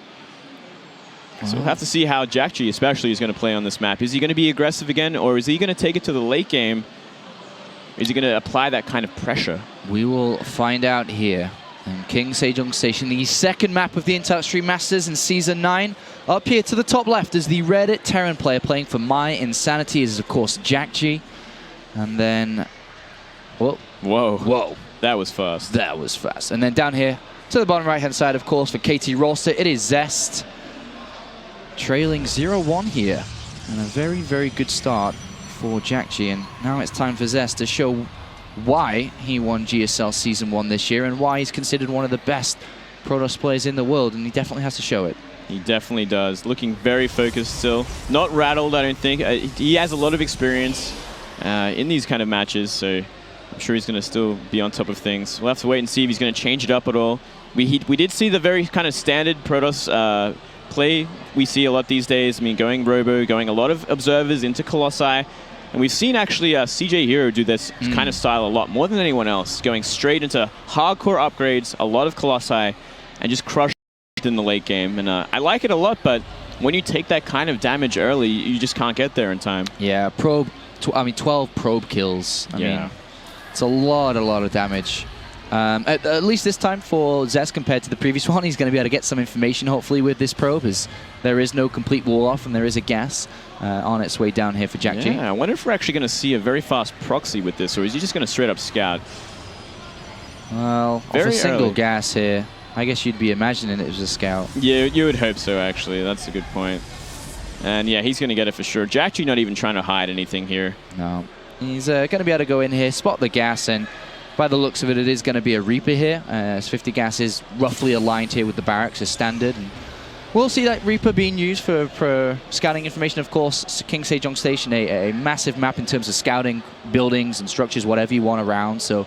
So we'll have to see how Jjakji especially is going to play on this map. Is he going to be aggressive again, or is he going to take it to the late game? Is he going to apply that kind of pressure? We will find out here. And King Sejong Station, the second map of the Intel Extreme Masters in Season 9. Up here to the top left is the Reddit Terran player playing for My Insanity. Is of course Jjakji. And then... Whoa. Whoa. Whoa. That was fast. That was fast. And then down here to the bottom right-hand side, of course, for KT Rolster, it is Zest. Trailing 0-1 here. And a very, very good start for Jjakji. And now it's time for Zest to show why he won GSL Season 1 this year and why he's considered one of the best Protoss players in the world. And he definitely has to show it. He definitely does. Looking very focused still. Not rattled, I don't think. He has a lot of experience in these kind of matches, so I'm sure he's going to still be on top of things. We'll have to wait and see if he's going to change it up at all. We did see the very kind of standard Protoss play we see a lot these days. I mean, going Robo, going a lot of observers into Colossi. And we've seen actually CJ Hero do this kind of style a lot more than anyone else, going straight into hardcore upgrades, a lot of Colossi, and just crush in the late game. And I like it a lot, but when you take that kind of damage early, you just can't get there in time. Yeah, 12 probe kills. I mean, it's a lot of damage. At least this time for Zest compared to the previous one, he's going to be able to get some information, hopefully, with this probe, as there is no complete wall off and there is a gas on its way down here for Jjakji. Yeah, I wonder if we're actually going to see a very fast proxy with this, or is he just going to straight up scout? Well, off a single gas here, I guess you'd be imagining it was a scout. Yeah, you would hope so, actually. That's a good point. And yeah, he's going to get it for sure. Jjakji not even trying to hide anything here. No. He's going to be able to go in here, spot the gas, and by the looks of it, it is going to be a Reaper here. As 50 gas is roughly aligned here with the barracks as standard. And we'll see that Reaper being used for scouting information. Of course, King Sejong Station, a massive map in terms of scouting buildings and structures, whatever you want around. So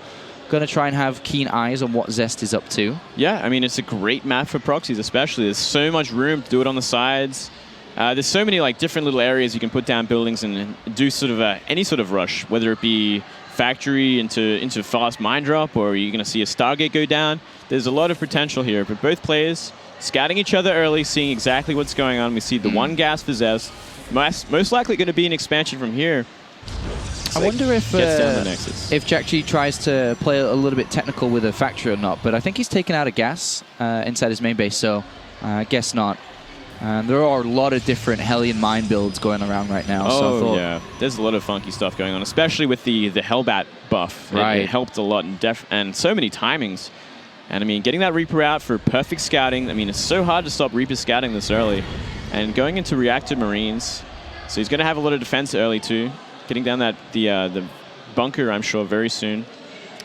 going to try and have keen eyes on what Zest is up to. Yeah, I mean, it's a great map for proxies, especially. There's so much room to do it on the sides. There's so many like different little areas you can put down buildings and do sort of any sort of rush, whether it be factory into fast mine drop, or you're going to see a Stargate go down. There's a lot of potential here, but both players scouting each other early, seeing exactly what's going on. We see the one gas for Zest. Most likely going to be an expansion from here. I wonder if Jjakji tries to play a little bit technical with a factory or not, but I think he's taken out a gas inside his main base, so I guess not. There are a lot of different Hellion mine builds going around right now. Oh, so I thought, yeah. There's a lot of funky stuff going on, especially with the Hellbat buff. Right. It helped a lot, and so many timings. And I mean, getting that Reaper out for perfect scouting. I mean, it's so hard to stop Reaper scouting this early. And going into reactive Marines. So he's going to have a lot of defense early too. Getting down the bunker, I'm sure, very soon.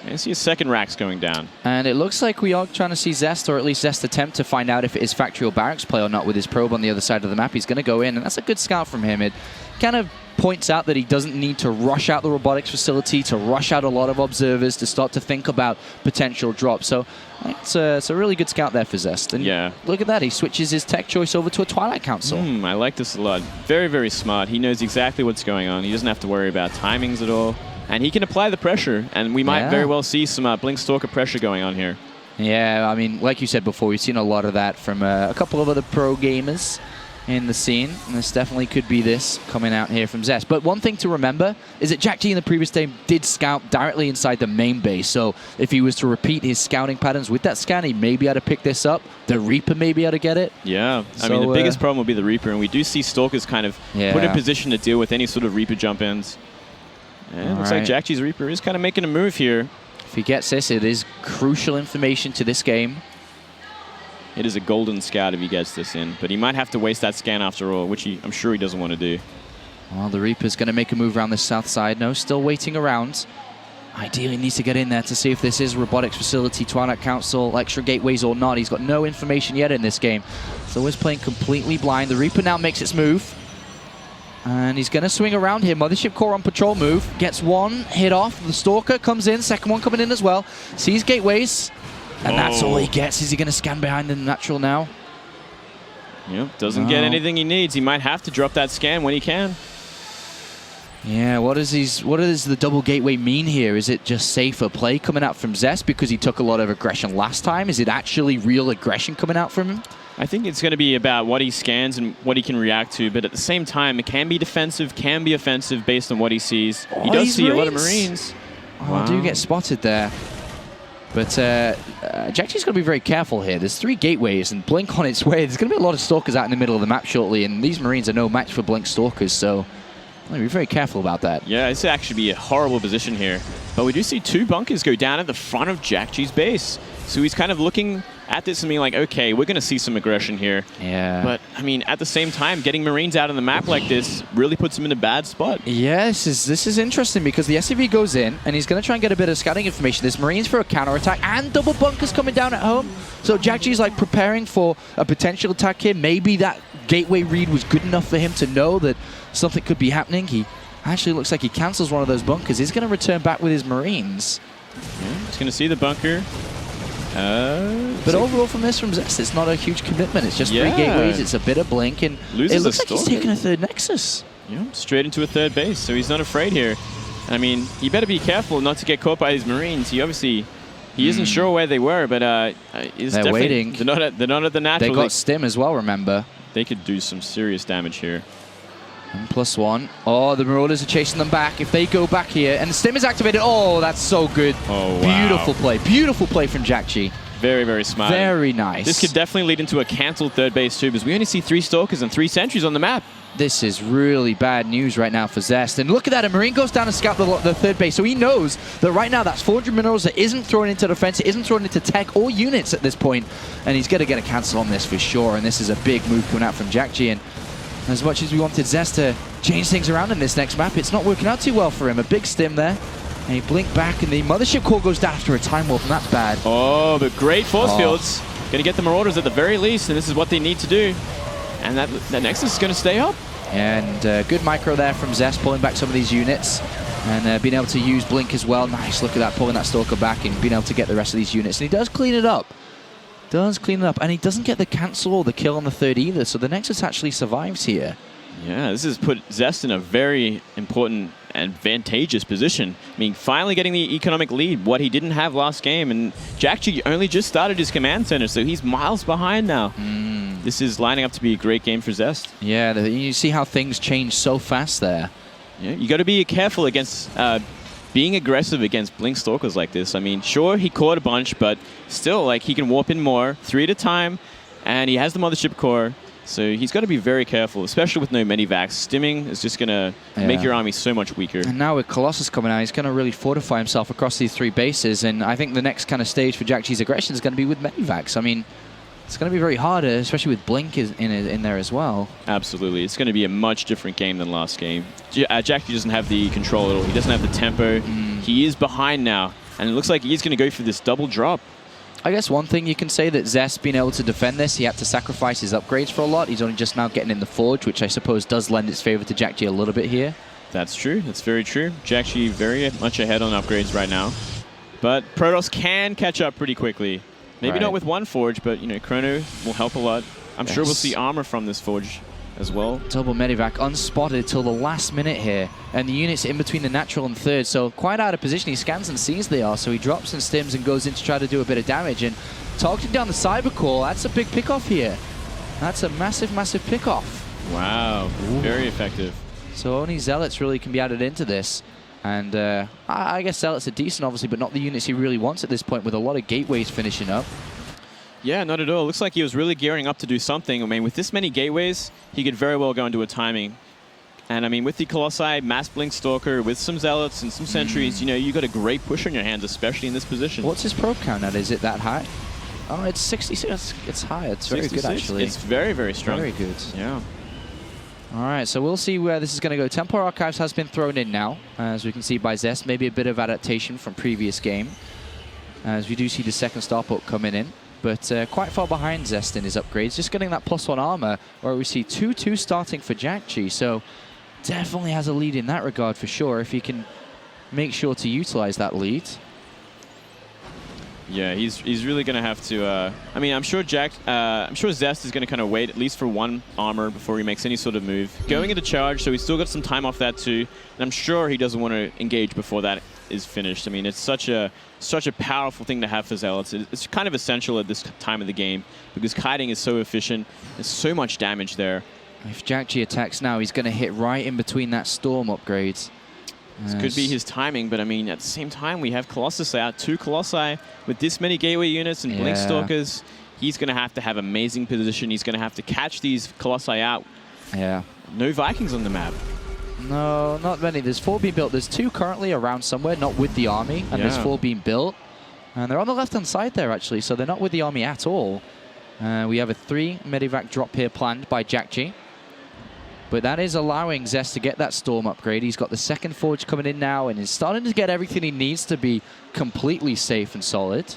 And I see a second Rax going down. And it looks like we are trying to see Zest, or at least Zest attempt to find out if it is Factual Barracks play or not with his probe on the other side of the map. He's going to go in, and that's a good scout from him. It kind of points out that he doesn't need to rush out the robotics facility, to rush out a lot of observers, to start to think about potential drops. So it's a really good scout there for Zest. And yeah, look at that. He switches his tech choice over to a Twilight Council. I like this a lot. Very, very smart. He knows exactly what's going on. He doesn't have to worry about timings at all. And he can apply the pressure, and we might very well see some Blink Stalker pressure going on here. Yeah, I mean, like you said before, we've seen a lot of that from a couple of other pro gamers in the scene, and this definitely could be this coming out here from Zest. But one thing to remember is that Jjakji in the previous game did scout directly inside the main base, so if he was to repeat his scouting patterns with that scan, he may be able to pick this up. The Reaper may be able to get it. Yeah, I mean, the biggest problem will be the Reaper, and we do see Stalkers kind of put in position to deal with any sort of Reaper jump-ins. And it looks like Jjakji's Reaper is kind of making a move here. If he gets this, it is crucial information to this game. It is a golden scout if he gets this in, but he might have to waste that scan after all, which I'm sure he doesn't want to do. Well, the Reaper's going to make a move around the south side. No, still waiting around. Ideally needs to get in there to see if this is Robotics Facility, Twilight Council, extra gateways or not. He's got no information yet in this game. So he's playing completely blind. The Reaper now makes its move. And he's going to swing around here. Mothership Core on patrol move. Gets one hit off. The Stalker comes in. Second one coming in as well. Sees gateways. And that's all he gets. Is he going to scan behind the natural now? Yep, doesn't get anything he needs. He might have to drop that scan when he can. Yeah, what does the double gateway mean here? Is it just safer play coming out from Zest because he took a lot of aggression last time? Is it actually real aggression coming out from him? I think it's going to be about what he scans and what he can react to, but at the same time, it can be defensive, can be offensive based on what he sees. He does see a lot of Marines. Oh, do get spotted there. But Jjakji's going to be very careful here. There's 3 gateways and Blink on its way. There's going to be a lot of Stalkers out in the middle of the map shortly, and these Marines are no match for Blink Stalkers, so be very careful about that. Yeah, this would actually be a horrible position here. But we do see 2 bunkers go down at the front of Jjakji's base. So he's kind of looking at this and being like, okay, we're going to see some aggression here. Yeah. But, I mean, at the same time, getting Marines out on the map like this really puts him in a bad spot. Yeah, this is interesting because the SCV goes in and he's going to try and get a bit of scouting information. There's Marines for a counterattack and double bunkers coming down at home. So Jjakji's like preparing for a potential attack here. Maybe that gateway read was good enough for him to know that something could be happening. He actually looks like he cancels one of those bunkers. He's going to return back with his Marines. Yeah, he's going to see the bunker. But overall from Zest, it's not a huge commitment. It's just 3 gateways, it's a bit of Blink, and it looks like he's taking a 3rd Nexus. Yeah, straight into a 3rd base, so he's not afraid here. I mean, he better be careful not to get caught by his Marines. He isn't sure where they were, but they're waiting. They're not at the natural. They got Stim as well, remember. They could do some serious damage here. And +1. Oh, the Marauders are chasing them back. If they go back here, and the Stim is activated. Oh, that's so good. Oh, wow. Beautiful play from Jjakji. Very, very smart. Very nice. This could definitely lead into a cancelled 3rd base too, because we only see 3 Stalkers and 3 sentries on the map. This is really bad news right now for Zest. And look at that, a Marine goes down to scout the 3rd base, so he knows that right now that's 400 minerals that isn't thrown into defense, it isn't thrown into tech or units at this point, and he's going to get a cancel on this for sure, and this is a big move coming out from Jjakji. And as much as we wanted Zest to change things around in this next map, it's not working out too well for him. A big Stim there. And he blinked back, and the Mothership Core goes down after a Time Warp, and that's bad. Oh, but great force fields. Going to get the Marauders at the very least, and this is what they need to do. And that Nexus is going to stay up. And good micro there from Zest, pulling back some of these units. And being able to use Blink as well. Nice, look at that, pulling that Stalker back and being able to get the rest of these units. And he does clean it up. And he doesn't get the cancel or the kill on the 3rd either, so the Nexus actually survives here. Yeah, this has put Zest in a very important, advantageous position. I mean, finally getting the economic lead, what he didn't have last game, and Jjakji only just started his command center, so he's miles behind now. This is lining up to be a great game for Zest. Yeah, you see how things change so fast there. Yeah, you got to be careful against being aggressive against Blink Stalkers like this. I mean, sure, he caught a bunch, but still, like, he can warp in more, 3 at a time, and he has the Mothership Core. So he's got to be very careful, especially with no medivacs. Stimming is just going to make your army so much weaker. And now with Colossus coming out, he's going to really fortify himself across these 3 bases. And I think the next kind of stage for Jjakji's aggression is going to be with medivacs. I mean, It's going to be very hard, especially with Blink in there as well. Absolutely. It's going to be a much different game than last game. Jjakji doesn't have the control at all. He doesn't have the tempo. He is behind now, and it looks like he's going to go for this double drop. I guess one thing you can say that Zest being able to defend this, he had to sacrifice his upgrades for a lot. He's only just now getting in the Forge, which I suppose does lend its favor to Jjakji a little bit here. That's true. That's very true. Jjakji very much ahead on upgrades right now. But Protoss can catch up pretty quickly. Maybe not with one Forge, but, you know, Chrono will help a lot. I'm sure we'll see armor from this Forge as well. Double Medivac unspotted till the last minute here. And the units in between the natural and third, so quite out of position. He scans and sees they are, so he drops and stims and goes in to try to do a bit of damage. And targeting down the Cyber Core, that's a big pickoff here. That's a massive, massive pickoff. Wow, very effective. So only Zealots really can be added into this. And I guess Zealots are decent, obviously, but not the units he really wants at this point, with a lot of gateways finishing up. Yeah, not at all. Looks like he was really gearing up to do something. I mean, with this many gateways, he could very well go into a timing. And I mean, with the Colossi, Mass Blink Stalker, with some Zealots and some Sentries, you know, you got a great push on your hands, especially in this position. What's his probe count at? Is it that high? Oh, it's 66. It's high. It's very good, actually. It's very, very strong. Very good. Yeah. All right, so we'll see where this is going to go. Templar Archives has been thrown in now, as we can see by Zest. Maybe a bit of adaptation from previous game, as we do see the second Starport coming in. But quite far behind Zest in his upgrades. Just getting that +1 armor, where we see 2-2 starting for Jjakji. So definitely has a lead in that regard for sure, if he can make sure to utilize that lead. Yeah, he's really going to have to... I mean, I'm sure Zest is going to kind of wait at least for one armor before he makes any sort of move. Going into charge, so he's still got some time off that too. And I'm sure he doesn't want to engage before that is finished. I mean, it's such a powerful thing to have for Zealots. It's kind of essential at this time of the game because kiting is so efficient. There's so much damage there. If Jjakji attacks now, he's going to hit right in between that Storm upgrades. This could be his timing, but I mean, at the same time, we have Colossus out. 2 Colossi with this many gateway units and Blink Stalkers. He's going to have amazing position. He's going to have to catch these Colossi out. Yeah. No Vikings on the map. No, not many. There's 4 being built. There's 2 currently around somewhere, not with the army, and there's 4 being built. And they're on the left-hand side there, actually, so they're not with the army at all. We have a 3 Medivac drop here planned by Jjakji. But that is allowing Zest to get that Storm upgrade. He's got the second Forge coming in now and is starting to get everything he needs to be completely safe and solid.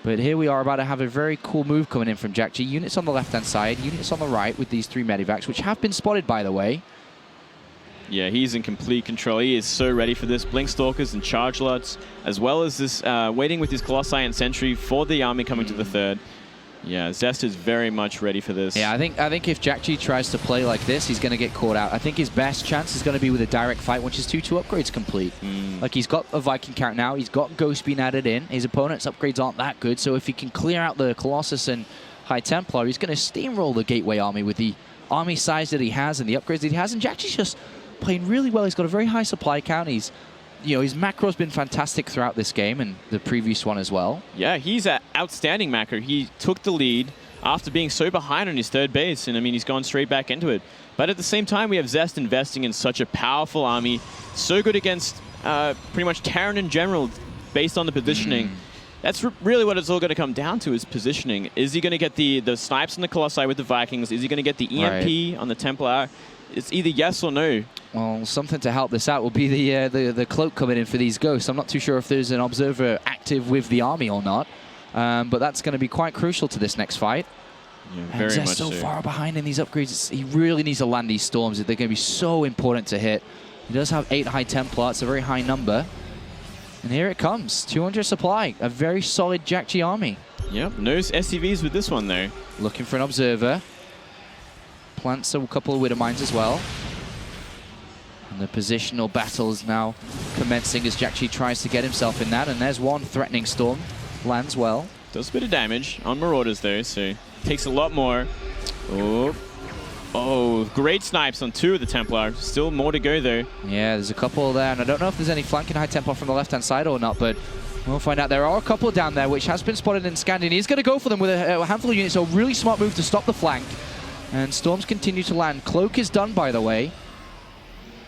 But here we are about to have a very cool move coming in from Jjakji. Units on the left-hand side, units on the right with these 3 Medivacs, which have been spotted, by the way. Yeah, he's in complete control. He is so ready for this. Blink Stalkers and Charge Lots, as well as this waiting with his Colossi and Sentry for the army coming to the third. Yeah, Zest is very much ready for this. Yeah, I think if Jjakji tries to play like this, he's going to get caught out. I think his best chance is going to be with a direct fight once his 2-2 upgrade's complete. Like, he's got a Viking count now. He's got Ghost being added in. His opponent's upgrades aren't that good, so if he can clear out the Colossus and High Templar, he's going to steamroll the Gateway army with the army size that he has and the upgrades that he has. And Jjakji's just playing really well. He's got a very high supply count. He's... You know, his macro's been fantastic throughout this game and the previous one as well. Yeah, he's an outstanding macro. He took the lead after being so behind on his third base, and I mean, he's gone straight back into it. But at the same time, we have Zest investing in such a powerful army, so good against pretty much Terran in general, based on the positioning. That's really what it's all going to come down to, is positioning. Is he going to get the snipes on the Colossi with the Vikings? Is he going to get the EMP on the Templar? It's either yes or no. Well, something to help this out will be the cloak coming in for these ghosts. I'm not too sure if there's an observer active with the army or not, but that's going to be quite crucial to this next fight. Yeah, very much so far behind in these upgrades. He really needs to land these storms. They're going to be so important to hit. He does have 8 High Templar. It's a very high number. And here it comes. 200 supply. A very solid Jjakji army. Yep, no SCVs with this one, though. Looking for an observer. Plants a couple of Widow Mines as well. And the positional battle is now commencing as Jjakji tries to get himself in that. And there's one threatening storm. Lands well. Does a bit of damage on Marauders, though, so takes a lot more. Oh, great snipes on 2 of the Templar. Still more to go, though. Yeah, there's a couple there. And I don't know if there's any flanking High Templar from the left-hand side or not, but we'll find out. There are a couple down there, which has been spotted and scanned. And he's going to go for them with a handful of units. So really smart move to stop the flank. And storms continue to land. Cloak is done, by the way.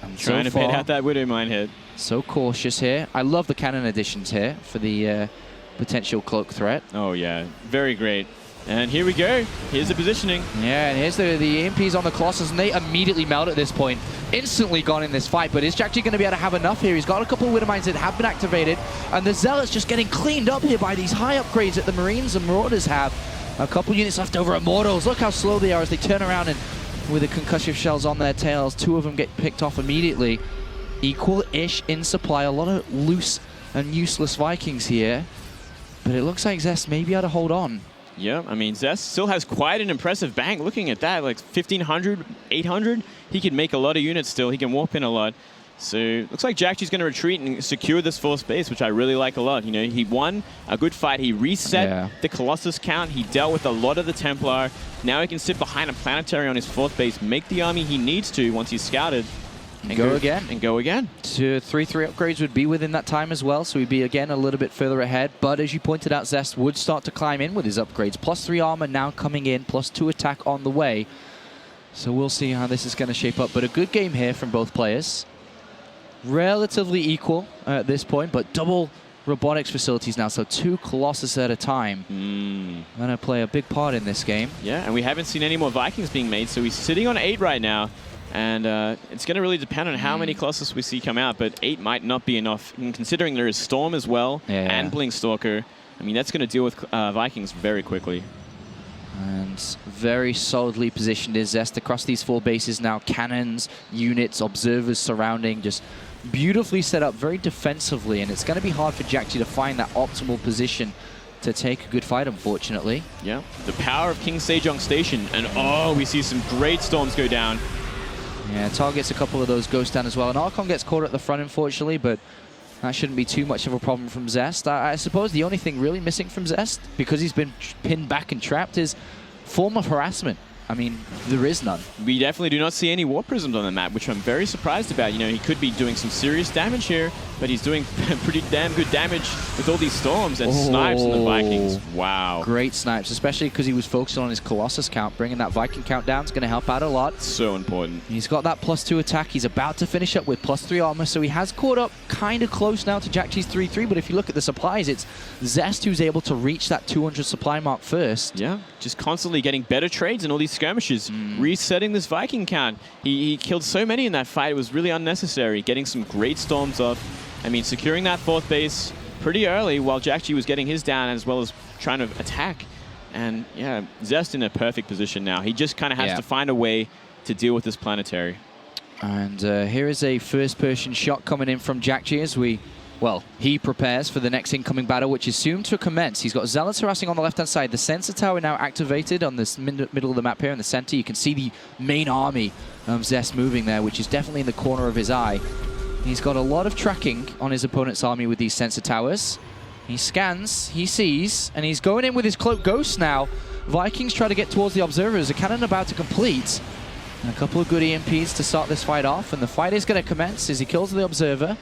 And trying to pin out that Widow Mine hit. So cautious here. I love the cannon additions here for the potential cloak threat. Oh, yeah. Very great. And here we go. Here's the positioning. Yeah, and here's the EMPs on the Colossus, and they immediately melt at this point. Instantly gone in this fight, but is Jjakji going to be able to have enough here? He's got a couple of Widow Mines that have been activated, and the Zealots just getting cleaned up here by these high upgrades that the Marines and Marauders have. A couple units left over. Immortals, look how slow they are as they turn around, and with the concussive shells on their tails, 2 of them get picked off immediately. Equal-ish in supply, a lot of loose and useless Vikings here, but it looks like Zest may be able to hold on. Yeah, I mean, Zest still has quite an impressive bank. Looking at that, like 1,500, 800, he can make a lot of units still. He can warp in a lot. So looks like Jjakji's going to retreat and secure this 4th base, which I really like a lot. You know, he won a good fight. He reset the Colossus count. He dealt with a lot of the Templar. Now he can sit behind a planetary on his 4th base, make the army he needs to once he's scouted. And go again. And go again. 3/3 upgrades would be within that time as well, so he'd be again a little bit further ahead. But as you pointed out, Zest would start to climb in with his upgrades. +3 armor now coming in, +2 attack on the way. So we'll see how this is going to shape up. But a good game here from both players. Relatively equal at this point, but double robotics facilities now, so 2 Colossus at a time. Going to play a big part in this game. Yeah, and we haven't seen any more Vikings being made, so he's sitting on 8 right now. And it's going to really depend on how many Colossus we see come out, but 8 might not be enough. And considering there is Storm as well, and Blink Stalker, I mean, that's going to deal with Vikings very quickly. And very solidly positioned is Zest across these 4 bases now. Cannons, units, observers surrounding, just beautifully set up, very defensively. And it's going to be hard for Jjakji to find that optimal position to take a good fight, unfortunately. Yeah, the power of King Sejong Station. And oh, we see some great storms go down. Yeah, targets a couple of those ghosts down as well. And Archon gets caught at the front, unfortunately, but that shouldn't be too much of a problem from Zest. I suppose the only thing really missing from Zest, because he's been pinned back and trapped, is form of harassment. I mean, there is none. We definitely do not see any War Prisms on the map, which I'm very surprised about. You know, he could be doing some serious damage here, but he's doing pretty damn good damage with all these storms and snipes on the Vikings. Wow. Great snipes, especially because he was focusing on his Colossus count. Bringing that Viking count down is going to help out a lot. So important. He's got that +2 attack. He's about to finish up with +3 armor, so he has caught up kind of close now to Jjakji's 3/3, but if you look at the supplies, it's Zest who's able to reach that 200 supply mark first. Yeah, just constantly getting better trades in all these skirmishes, resetting this Viking count. He killed so many in that fight. It was really unnecessary. Getting some great storms off. I mean, securing that 4th base pretty early while Jjakji was getting his down, as well as trying to attack. And yeah, Zest in a perfect position now. He just kind of has to find a way to deal with this planetary. And here is a first-person shot coming in from Jjakji as he prepares for the next incoming battle, which is soon to commence. He's got Zealots harassing on the left-hand side. The sensor tower now activated on this middle of the map here in the center. You can see the main army of Zest moving there, which is definitely in the corner of his eye. He's got a lot of tracking on his opponent's army with these sensor towers. He scans, he sees, and he's going in with his Cloak Ghost now. Vikings try to get towards the observers. A cannon about to complete. And a couple of good EMPs to start this fight off, and the fight is going to commence as he kills the observer.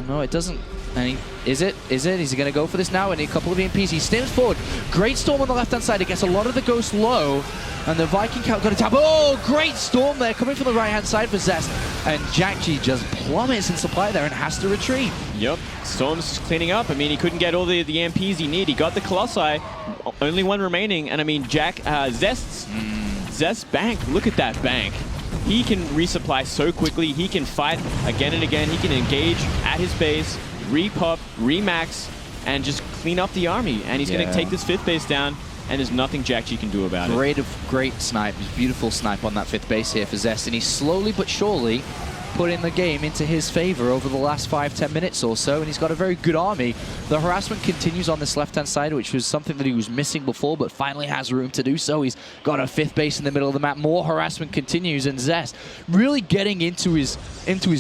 No, it doesn't. And is it? Is he going to go for this now? And a couple of EMPs. He stems forward. Great storm on the left-hand side. It gets a lot of the ghosts low. And the Viking count going to tap. Oh, great storm there coming from the right-hand side for Zest. And Jjakji just plummets in supply there and has to retreat. Yep. Storm's just cleaning up. I mean, he couldn't get all the EMPs he needed. He got the Colossi. Only one remaining. And I mean, Zest's bank. Look at that bank. He can resupply so quickly. He can fight again and again. He can engage at his base, repop, remax, and just clean up the army. And he's going to take this 5th base down, and there's nothing Jjakji can do about it. Great snipe. Beautiful snipe on that 5th base here for Zest. And he's slowly but surely putting the game into his favor over the last 5-10 minutes or so, and he's got a very good army. The harassment continues on this left-hand side, which was something that he was missing before, but finally has room to do so. He's got a 5th base in the middle of the map. More harassment continues, and Zest really getting into his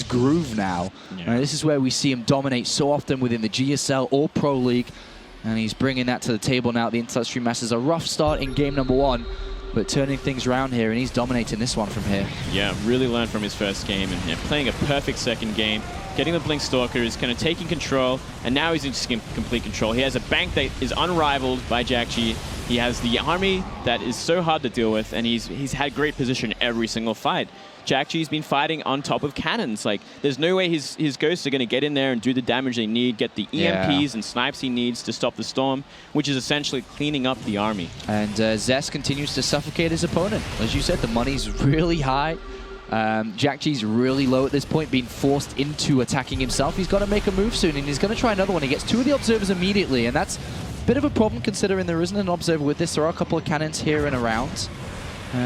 groove now. This is where we see him dominate so often within the GSL or Pro League, and he's bringing that to the table now. The Intellect Stream Masters, a rough start in game number 1, but turning things around here, and he's dominating this one from here. Yeah, really learned from his first game, and playing a perfect second game. Getting the Blink Stalker is kind of taking control, and now he's in complete control. He has a bank that is unrivaled by Jjakji, He has the army that is so hard to deal with, and he's had great position every single fight. Jjakji's been fighting on top of cannons. Like, there's no way his ghosts are going to get in there and do the damage they need, get the EMPs and snipes he needs to stop the storm, which is essentially cleaning up the army. And Zest continues to suffocate his opponent. As you said, the money's really high. Jjakji's really low at this point, being forced into attacking himself. He's got to make a move soon, and he's going to try another one. He gets 2 of the observers immediately, and that's a bit of a problem considering there isn't an observer with this. There are a couple of cannons here and around.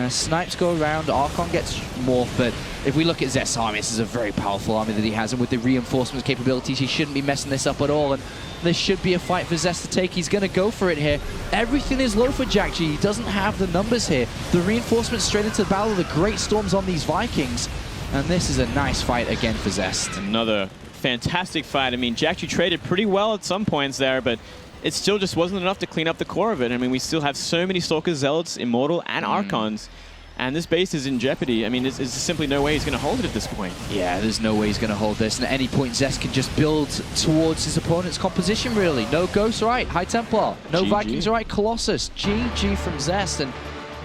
Snipes go around, Archon gets morphed, but if we look at Zest's army, this is a very powerful army that he has, and with the reinforcements capabilities, he shouldn't be messing this up at all, and there should be a fight for Zest to take. He's going to go for it here. Everything is low for Jjakji. He doesn't have the numbers here. The reinforcements straight into the battle, the great storms on these Vikings, and this is a nice fight again for Zest. Another fantastic fight. I mean, Jjakji traded pretty well at some points there, but it still just wasn't enough to clean up the core of it. I mean, we still have so many Stalkers, Zealots, Immortal, and Archons. And this base is in jeopardy. I mean, there's simply no way he's going to hold it at this point. Yeah, there's no way he's going to hold this. And at any point, Zest can just build towards his opponent's composition, really. No Ghosts, right? High Templar. No GG. Vikings, right? Colossus. GG from Zest. And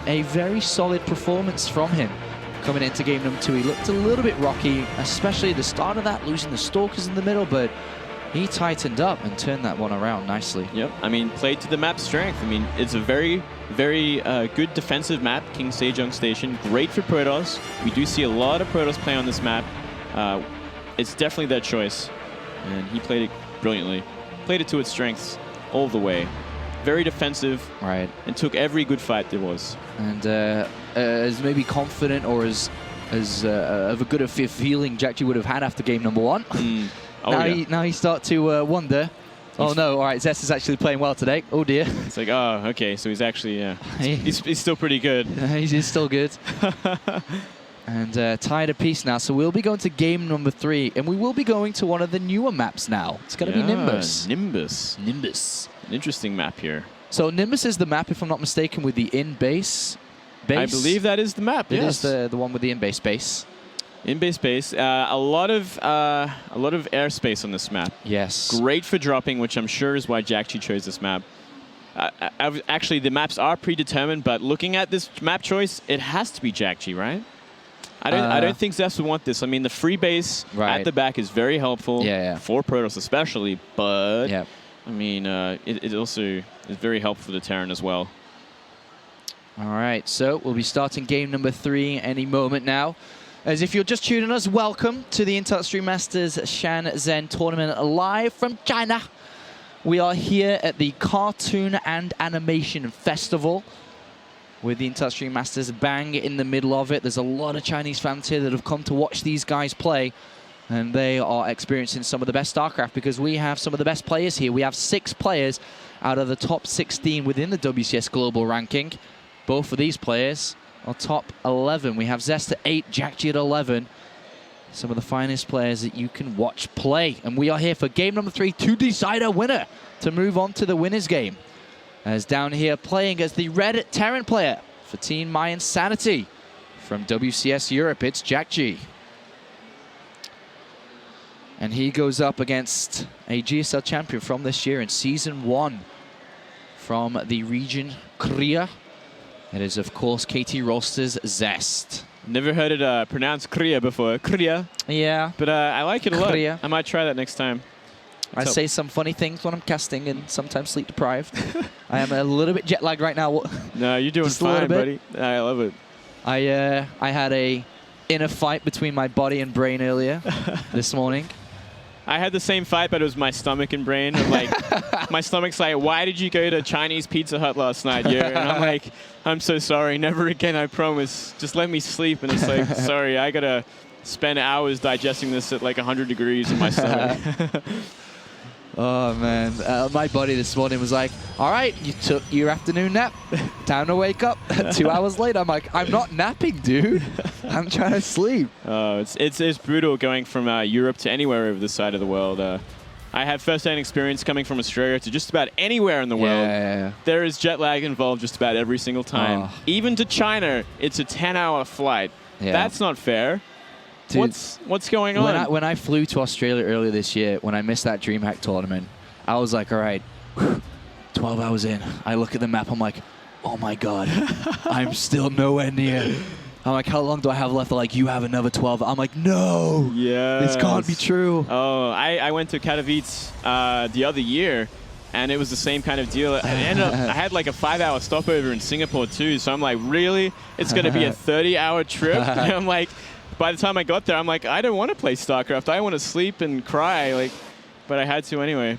a very solid performance from him. Coming into game number 2, he looked a little bit rocky, especially at the start of that, losing the Stalkers in the middle, but he tightened up and turned that one around nicely. Yep, I mean, played to the map's strength. I mean, it's a very, very good defensive map, King Sejong Station. Great for Protoss. We do see a lot of Protoss play on this map. It's definitely their choice, and he played it brilliantly. Played it to its strengths all the way. Very defensive, right, and took every good fight there was. And as maybe confident or as of a good a feeling Jjakji would have had after game number 1. Now you start to wonder, oh no, all right, Zest is actually playing well today. Oh dear. It's like, oh, okay, so he's actually, he's still pretty good. He's still good. And tied apiece now, so we'll be going to game number 3, and we will be going to one of the newer maps now. It's going to be Nimbus. Nimbus. An interesting map here. So Nimbus is the map, if I'm not mistaken, with the in-base base. I believe that is the map, yes. It is the one with the in-base base. In-base base, a lot of airspace on this map. Yes. Great for dropping, which I'm sure is why Jjakji chose this map. Actually, the maps are predetermined, but looking at this map choice, it has to be Jjakji, right? I don't think Zest would want this. I mean, the free base at the back is very helpful for Protoss especially, but I mean, it also is very helpful for the Terran as well. All right, so we'll be starting game number 3 any moment now. As if you're just tuning us, welcome to the Intel Extreme Masters Shenzhen tournament live from China. We are here at the Cartoon and Animation Festival with the Intel Extreme Masters bang in the middle of it. There's a lot of Chinese fans here that have come to watch these guys play, and they are experiencing some of the best StarCraft because we have some of the best players here. We have 6 players out of the top 16 within the WCS Global ranking. Both of these players are top 11. We have Zest at 8, Jjakji at 11. Some of the finest players that you can watch play. And we are here for game number 3 to decide a winner to move on to the winners game. As down here playing as the red Terran player for Team My Insanity from WCS Europe, it's Jjakji. And he goes up against a GSL champion from this year in Season 1 from the region Korea. It is, of course, KT Rolster's Zest. Never heard it pronounced Korea before. Korea. Yeah. But I like it a lot. Korea. I might try that next time. I say some funny things when I'm casting and sometimes sleep deprived. I am a little bit jet lagged right now. No, you're doing fine, buddy. I love it. I had a inner fight between my body and brain earlier this morning. I had the same fight, but it was my stomach and brain. I'm like, my stomach's like, why did you go to Chinese Pizza Hut last night, yo? And I'm like, I'm so sorry. Never again, I promise. Just let me sleep. And it's like, sorry, I got to spend hours digesting this at like 100 degrees in my stomach. Oh, man. My buddy this morning was like, all right, you took your afternoon nap. Time to wake up. 2 hours later, I'm like, I'm not napping, dude. I'm trying to sleep. It's brutal going from Europe to anywhere over this side of the world. I have first-hand experience coming from Australia to just about anywhere in the world. Yeah. There is jet lag involved just about every single time. Oh. Even to China, it's a 10-hour flight. Yeah. That's not fair. Dude, what's going on? When I flew to Australia earlier this year, when I missed that DreamHack tournament, I was like, all right, 12 12 hours in, I look at the map, I'm like, oh my God, I'm still nowhere near. I'm like, how long do I have left? They're like, you have another 12. I'm like, no, this can't be true. Oh, I went to Katowice the other year, and it was the same kind of deal. I had like a 5-hour stopover in Singapore too, so I'm like, really? It's going to be a 30-hour trip? And I'm like, by the time I got there, I'm like, I don't want to play StarCraft. I want to sleep and cry, like, but I had to anyway.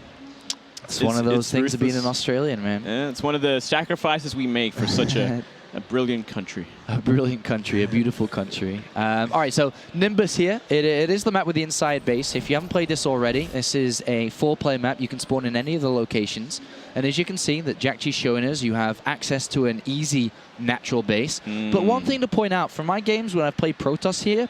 It's one of those things of being an Australian, man. Yeah, it's one of the sacrifices we make for such a brilliant country. A brilliant country, a beautiful country. All right, so Nimbus here. It is the map with the inside base. If you haven't played this already, this is a 4-player map. You can spawn in any of the locations. And as you can see, that Jjakji's showing us, you have access to an easy natural base. But one thing to point out, from my games when I've played Protoss here,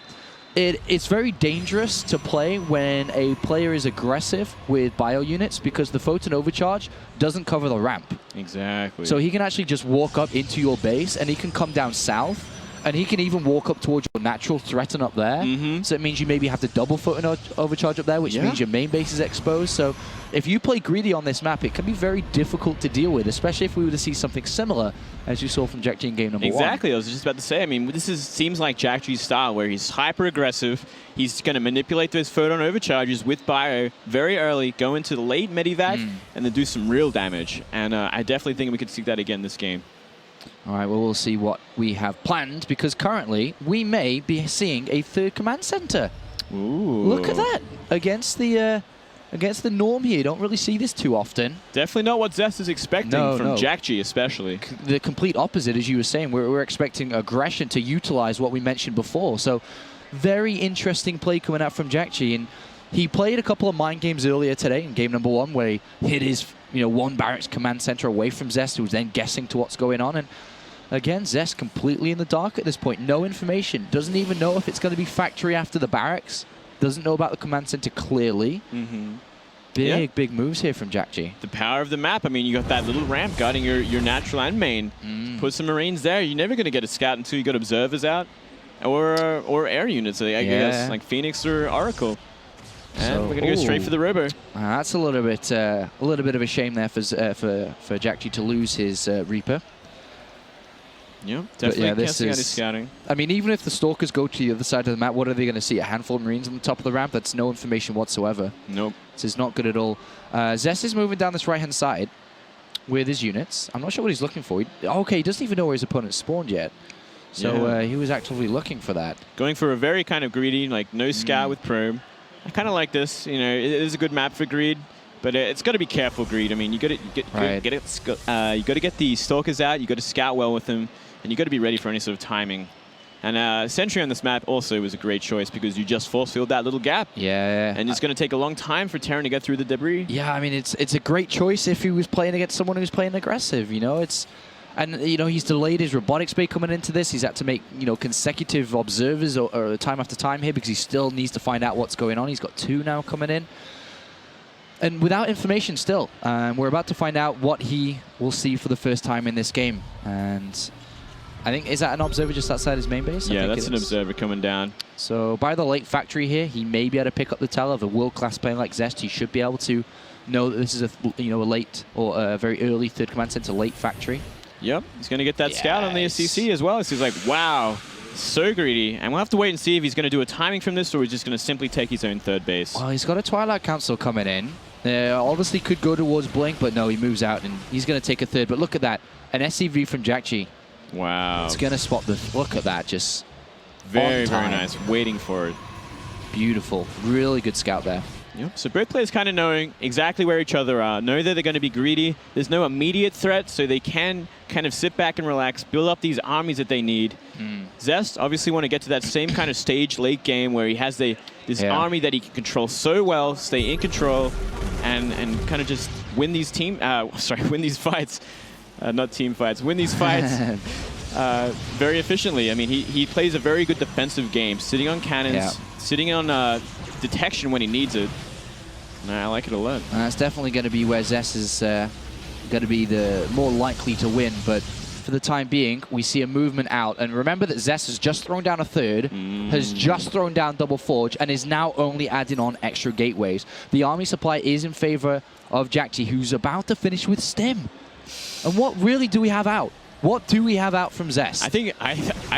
it's very dangerous to play when a player is aggressive with bio units because the photon overcharge doesn't cover the ramp. Exactly. So he can actually just walk up into your base and he can come down south and he can even walk up towards your natural threaten up there. So it means you maybe have to double photon overcharge up there, which means your main base is exposed. So if you play greedy on this map, it can be very difficult to deal with, especially if we were to see something similar as you saw from Jjakji in game number 1. Exactly. I was just about to say, I mean, this seems like Jjakji's style, where he's hyper aggressive. He's going to manipulate those photon overcharges with bio very early, go into the late medivac, and then do some real damage. And I definitely think we could see that again this game. All right, well, we'll see what we have planned, because currently we may be seeing a 3rd command center. Ooh. Look at that. Against the norm here. You don't really see this too often. Definitely not what Zest is expecting from Jjakji, especially. The complete opposite, as you were saying. We're expecting aggression to utilize what we mentioned before. So very interesting play coming out from Jjakji. And he played a couple of mind games earlier today in game number 1 where he hit his one barracks command center away from Zest, who was then guessing to what's going on. And again, Zest completely in the dark at this point. No information. Doesn't even know if it's going to be factory after the barracks. Doesn't know about the command center clearly. Big moves here from Jjakji. The power of the map. I mean, you got that little ramp guarding your natural and main. Put some Marines there. You're never going to get a scout until you got observers out. Or air units, I guess, like Phoenix or Oracle. And we're going to go straight for the Robo. That's a little bit of a shame there for Jjakji to lose his Reaper. Yeah, definitely can't see any scouting. I mean, even if the Stalkers go to the other side of the map, what are they going to see? A handful of Marines on the top of the ramp? That's no information whatsoever. Nope. This is not good at all. Zest is moving down this right-hand side with his units. I'm not sure what he's looking for. He doesn't even know where his opponent spawned yet. So he was actively looking for that. Going for a very kind of greedy, like no scout with probe. I kind of like this. You know, it is a good map for greed, but it's got to be careful greed. I mean, you got to get the Stalkers out. You got to scout well with them, and you got to be ready for any sort of timing. And Sentry on this map also was a great choice because you just force-filled that little gap. Yeah. And it's going to take a long time for Terran to get through the debris. Yeah, I mean, it's a great choice if he was playing against someone who's playing aggressive, And, he's delayed his robotics bay coming into this. He's had to make, consecutive observers or time after time here because he still needs to find out what's going on. He's got 2 now coming in. And without information still. We're about to find out what he will see for the first time in this game. And I think, is that an observer just outside his main base? Yeah, that's an observer coming down. So by the late factory here, he may be able to pick up the tell of a world-class player like Zest. He should be able to know that this is a late or a very early 3rd command center late factory. Yep, he's going to get that scout on the SCC as well. So he's like, wow, so greedy. And we'll have to wait and see if he's going to do a timing from this or he's just going to simply take his own 3rd base. Well, he's got a Twilight Council coming in. Obviously could go towards Blink, but no, he moves out and he's going to take a 3rd. But look at that, an SCV from Jjakji. Wow. It's going to spot the... Look at that, just very nice, waiting for it. Beautiful, really good scout there. Yep. So both players kind of knowing exactly where each other are, know that they're going to be greedy. There's no immediate threat, so they can kind of sit back and relax, build up these armies that they need. Zest obviously want to get to that same kind of stage late game where he has this army that he can control so well, stay in control, and kind of just win these win these fights. Not team fights. Win these fights very efficiently. I mean, he plays a very good defensive game, sitting on cannons, sitting on detection when he needs it. I like it a lot. That's definitely going to be where Zest is going to be the more likely to win, but for the time being, we see a movement out. And remember that Zest has just thrown down a 3rd, has just thrown down Double Forge, and is now only adding on extra gateways. The army supply is in favor of Jjakji, who's about to finish with Stim. And what really do we have out? What do we have out from Zest? I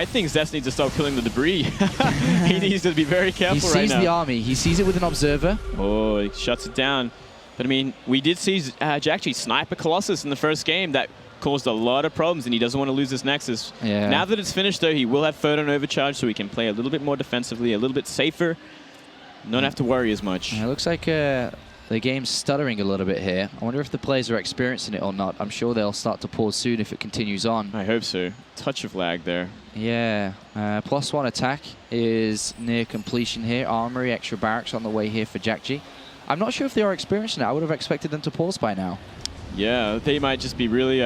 think Zest needs to stop killing the debris. He needs to be very careful right now. He sees the army. He sees it with an observer. Oh, he shuts it down. But I mean, we did see Jjakji snipe a Colossus in the first game. That caused a lot of problems, and he doesn't want to lose this Nexus. Yeah. Now that it's finished, though, he will have photon overcharge, so he can play a little bit more defensively, a little bit safer. Not have to worry as much. It looks like the game's stuttering a little bit here. I wonder if the players are experiencing it or not. I'm sure they'll start to pause soon if it continues on. I hope so. Touch of lag there. Yeah. +1 attack is near completion here. Armory, extra barracks on the way here for Jjakji. I'm not sure if they are experiencing it. I would have expected them to pause by now. Yeah, they might just be really,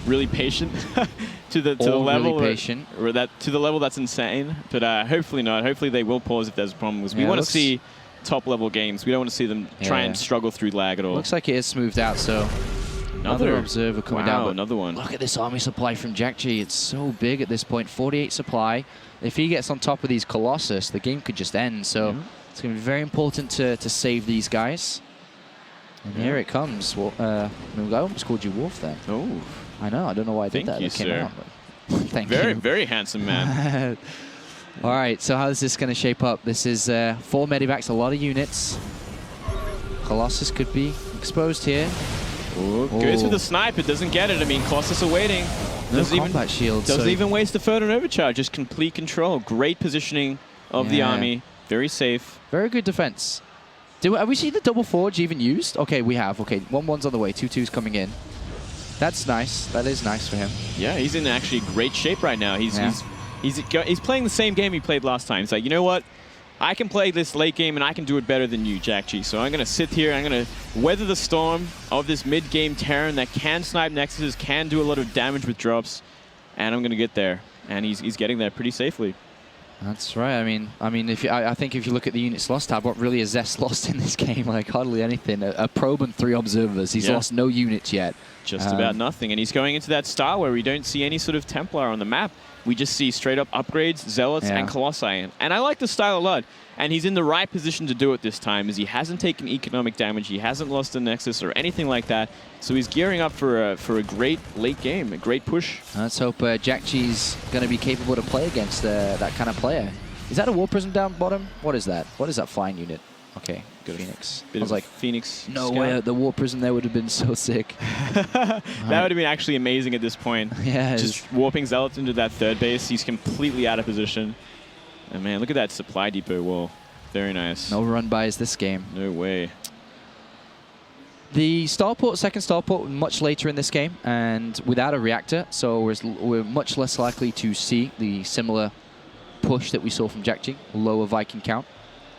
really patient to the level really patient. or that to the level that's insane. But hopefully not. Hopefully they will pause if there's a problem. Because we want to see top-level games. We don't want to see them try and struggle through lag at all. Looks like it is smoothed out, so another observer coming down. But another one. Look at this army supply from Jjakji. It's so big at this point. 48 supply. If he gets on top of these Colossus, the game could just end. So it's going to be very important to save these guys. And here it comes. Well, I almost called you Wolf then. Oh. I know. I don't know why I did that. Thank you, sir. Thank you. Very handsome man. All right, so how is this going to shape up? This is 4 medivacs, a lot of units. Colossus could be exposed here. Ooh, goes with the snipe, it doesn't get it. I mean, Colossus are waiting. No combat shield. Doesn't even waste the photon overcharge, just complete control. Great positioning of the army, very safe. Very good defense. Have we seen the double forge even used? Okay, we have. Okay, 1-1's on the way, 2-2's coming in. That's nice. That is nice for him. Yeah, he's in actually great shape right now. He's playing the same game he played last time. He's like, you know what? I can play this late game and I can do it better than you, Jjakji. So I'm going to sit here. I'm going to weather the storm of this mid-game Terran that can snipe Nexuses, can do a lot of damage with drops, and I'm going to get there. And he's getting there pretty safely. That's right. I mean, I think if you look at the units lost tab, what really is Zest lost in this game? Like hardly anything. A probe and 3 observers. He's lost no units yet. Just about nothing. And he's going into that style where we don't see any sort of Templar on the map. We just see straight up upgrades, Zealots, and Colossi. And I like the style a lot. And he's in the right position to do it this time, as he hasn't taken economic damage, he hasn't lost a Nexus or anything like that. So he's gearing up for a great late game, a great push. Let's hope Jjakji's going to be capable to play against that kind of player. Is that a War Prism down bottom? What is that? What is that flying unit? Okay, good. Phoenix. I was like, Phoenix. No way, the War Prism there would have been so sick. That would have been actually amazing at this point. Yeah. Just warping Zealots into that third base. He's completely out of position. And man, look at that supply depot wall. Very nice. No run-bys this game. No way. The starport, second starport, much later in this game and without a reactor, so we're much less likely to see the similar push that we saw from Jjakji, lower Viking count.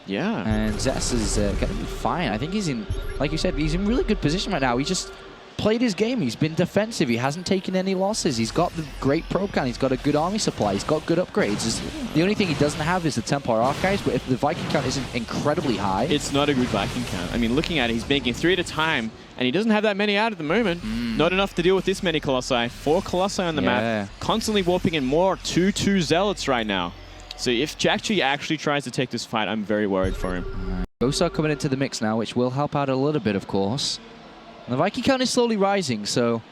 Yeah. And Zest is going to be fine. I think he's in, like you said, he's in really good position right now. He just played his game. He's been defensive. He hasn't taken any losses. He's got the great probe count. He's got a good army supply. He's got good upgrades. The only thing he doesn't have is the Templar Archives, but if the Viking count isn't incredibly high... It's not a good Viking count. I mean, looking at it, he's making 3 at a time, and he doesn't have that many out at the moment. Not enough to deal with this many Colossi. 4 Colossi on the map. Constantly warping in more 2-2 Zealots right now. So if Jjakji actually tries to take this fight, I'm very worried for him. Ghosts are coming into the mix now, which will help out a little bit, of course. And the Viking count is slowly rising, so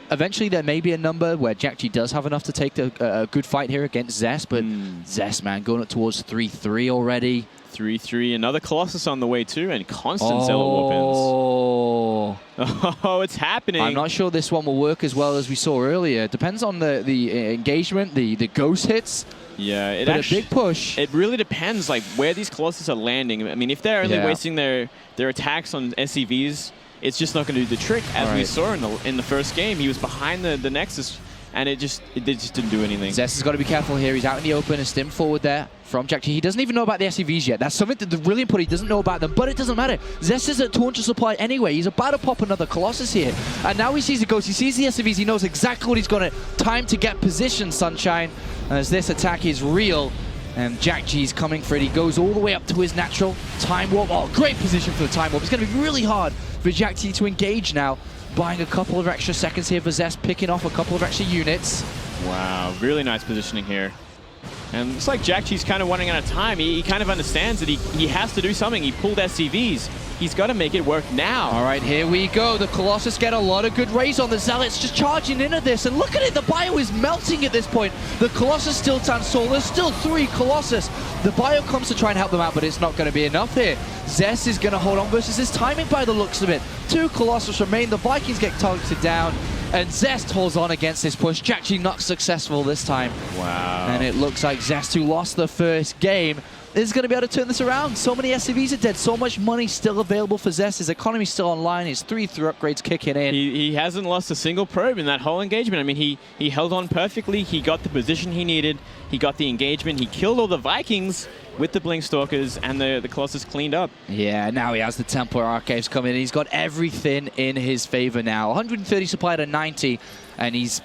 eventually there may be a number where Jjakji does have enough to take a good fight here against Zest, but Zest, man, going up towards 3-3 already. 3-3, another Colossus on the way too, and constant Zealot weapons. Oh, it's happening. I'm not sure this one will work as well as we saw earlier. Depends on the engagement, the ghost hits. Yeah, a big push. It really depends, like where these Colossus are landing. I mean, if they're only wasting their attacks on SCVs, it's just not going to do the trick. As we saw in the first game, he was behind the Nexus, and it just didn't do anything. Zest has got to be careful here. He's out in the open, a stim forward there from Jjakji. He doesn't even know about the SCVs yet. That's something that's really important. He doesn't know about them, but it doesn't matter. Zest is at 200 supply anyway. He's about to pop another Colossus here. And now he sees the Ghost. He sees the SCVs. He knows exactly what he's going to time to get position, Sunshine, as this attack is real. And Jjakji's coming for it. He goes all the way up to his natural time warp. Oh, great position for the time warp. It's going to be really hard for Jjakji to engage now. Buying a couple of extra seconds here for Zest, picking off a couple of extra units. Wow, really nice positioning here. And it's like Jjakji's kind of running out of time. He kind of understands that he has to do something. He pulled SCVs. He's got to make it work now. All right, here we go. The Colossus get a lot of good raise on the Zealots, just charging into this. And look at it, the bio is melting at this point. The Colossus still stands tall. There's still 3 Colossus. The bio comes to try and help them out, but it's not going to be enough here. Zest is going to hold on versus his timing by the looks of it. 2 Colossus remain. The Vikings get targeted down. And Zest holds on against this push. Jjakji not successful this time. Wow. And it looks like Zest, who lost the first game, is going to be able to turn this around. So many SCVs are dead. So much money still available for Zest. His economy's still online. His 3 through upgrades kicking in. He hasn't lost a single probe in that whole engagement. I mean, he held on perfectly. He got the position he needed. He got the engagement. He killed all the Vikings with the Blink Stalkers, and the Colossus cleaned up. Yeah, now he has the Templar Archives coming in. He's got everything in his favor now. 130 supply to 90, and he's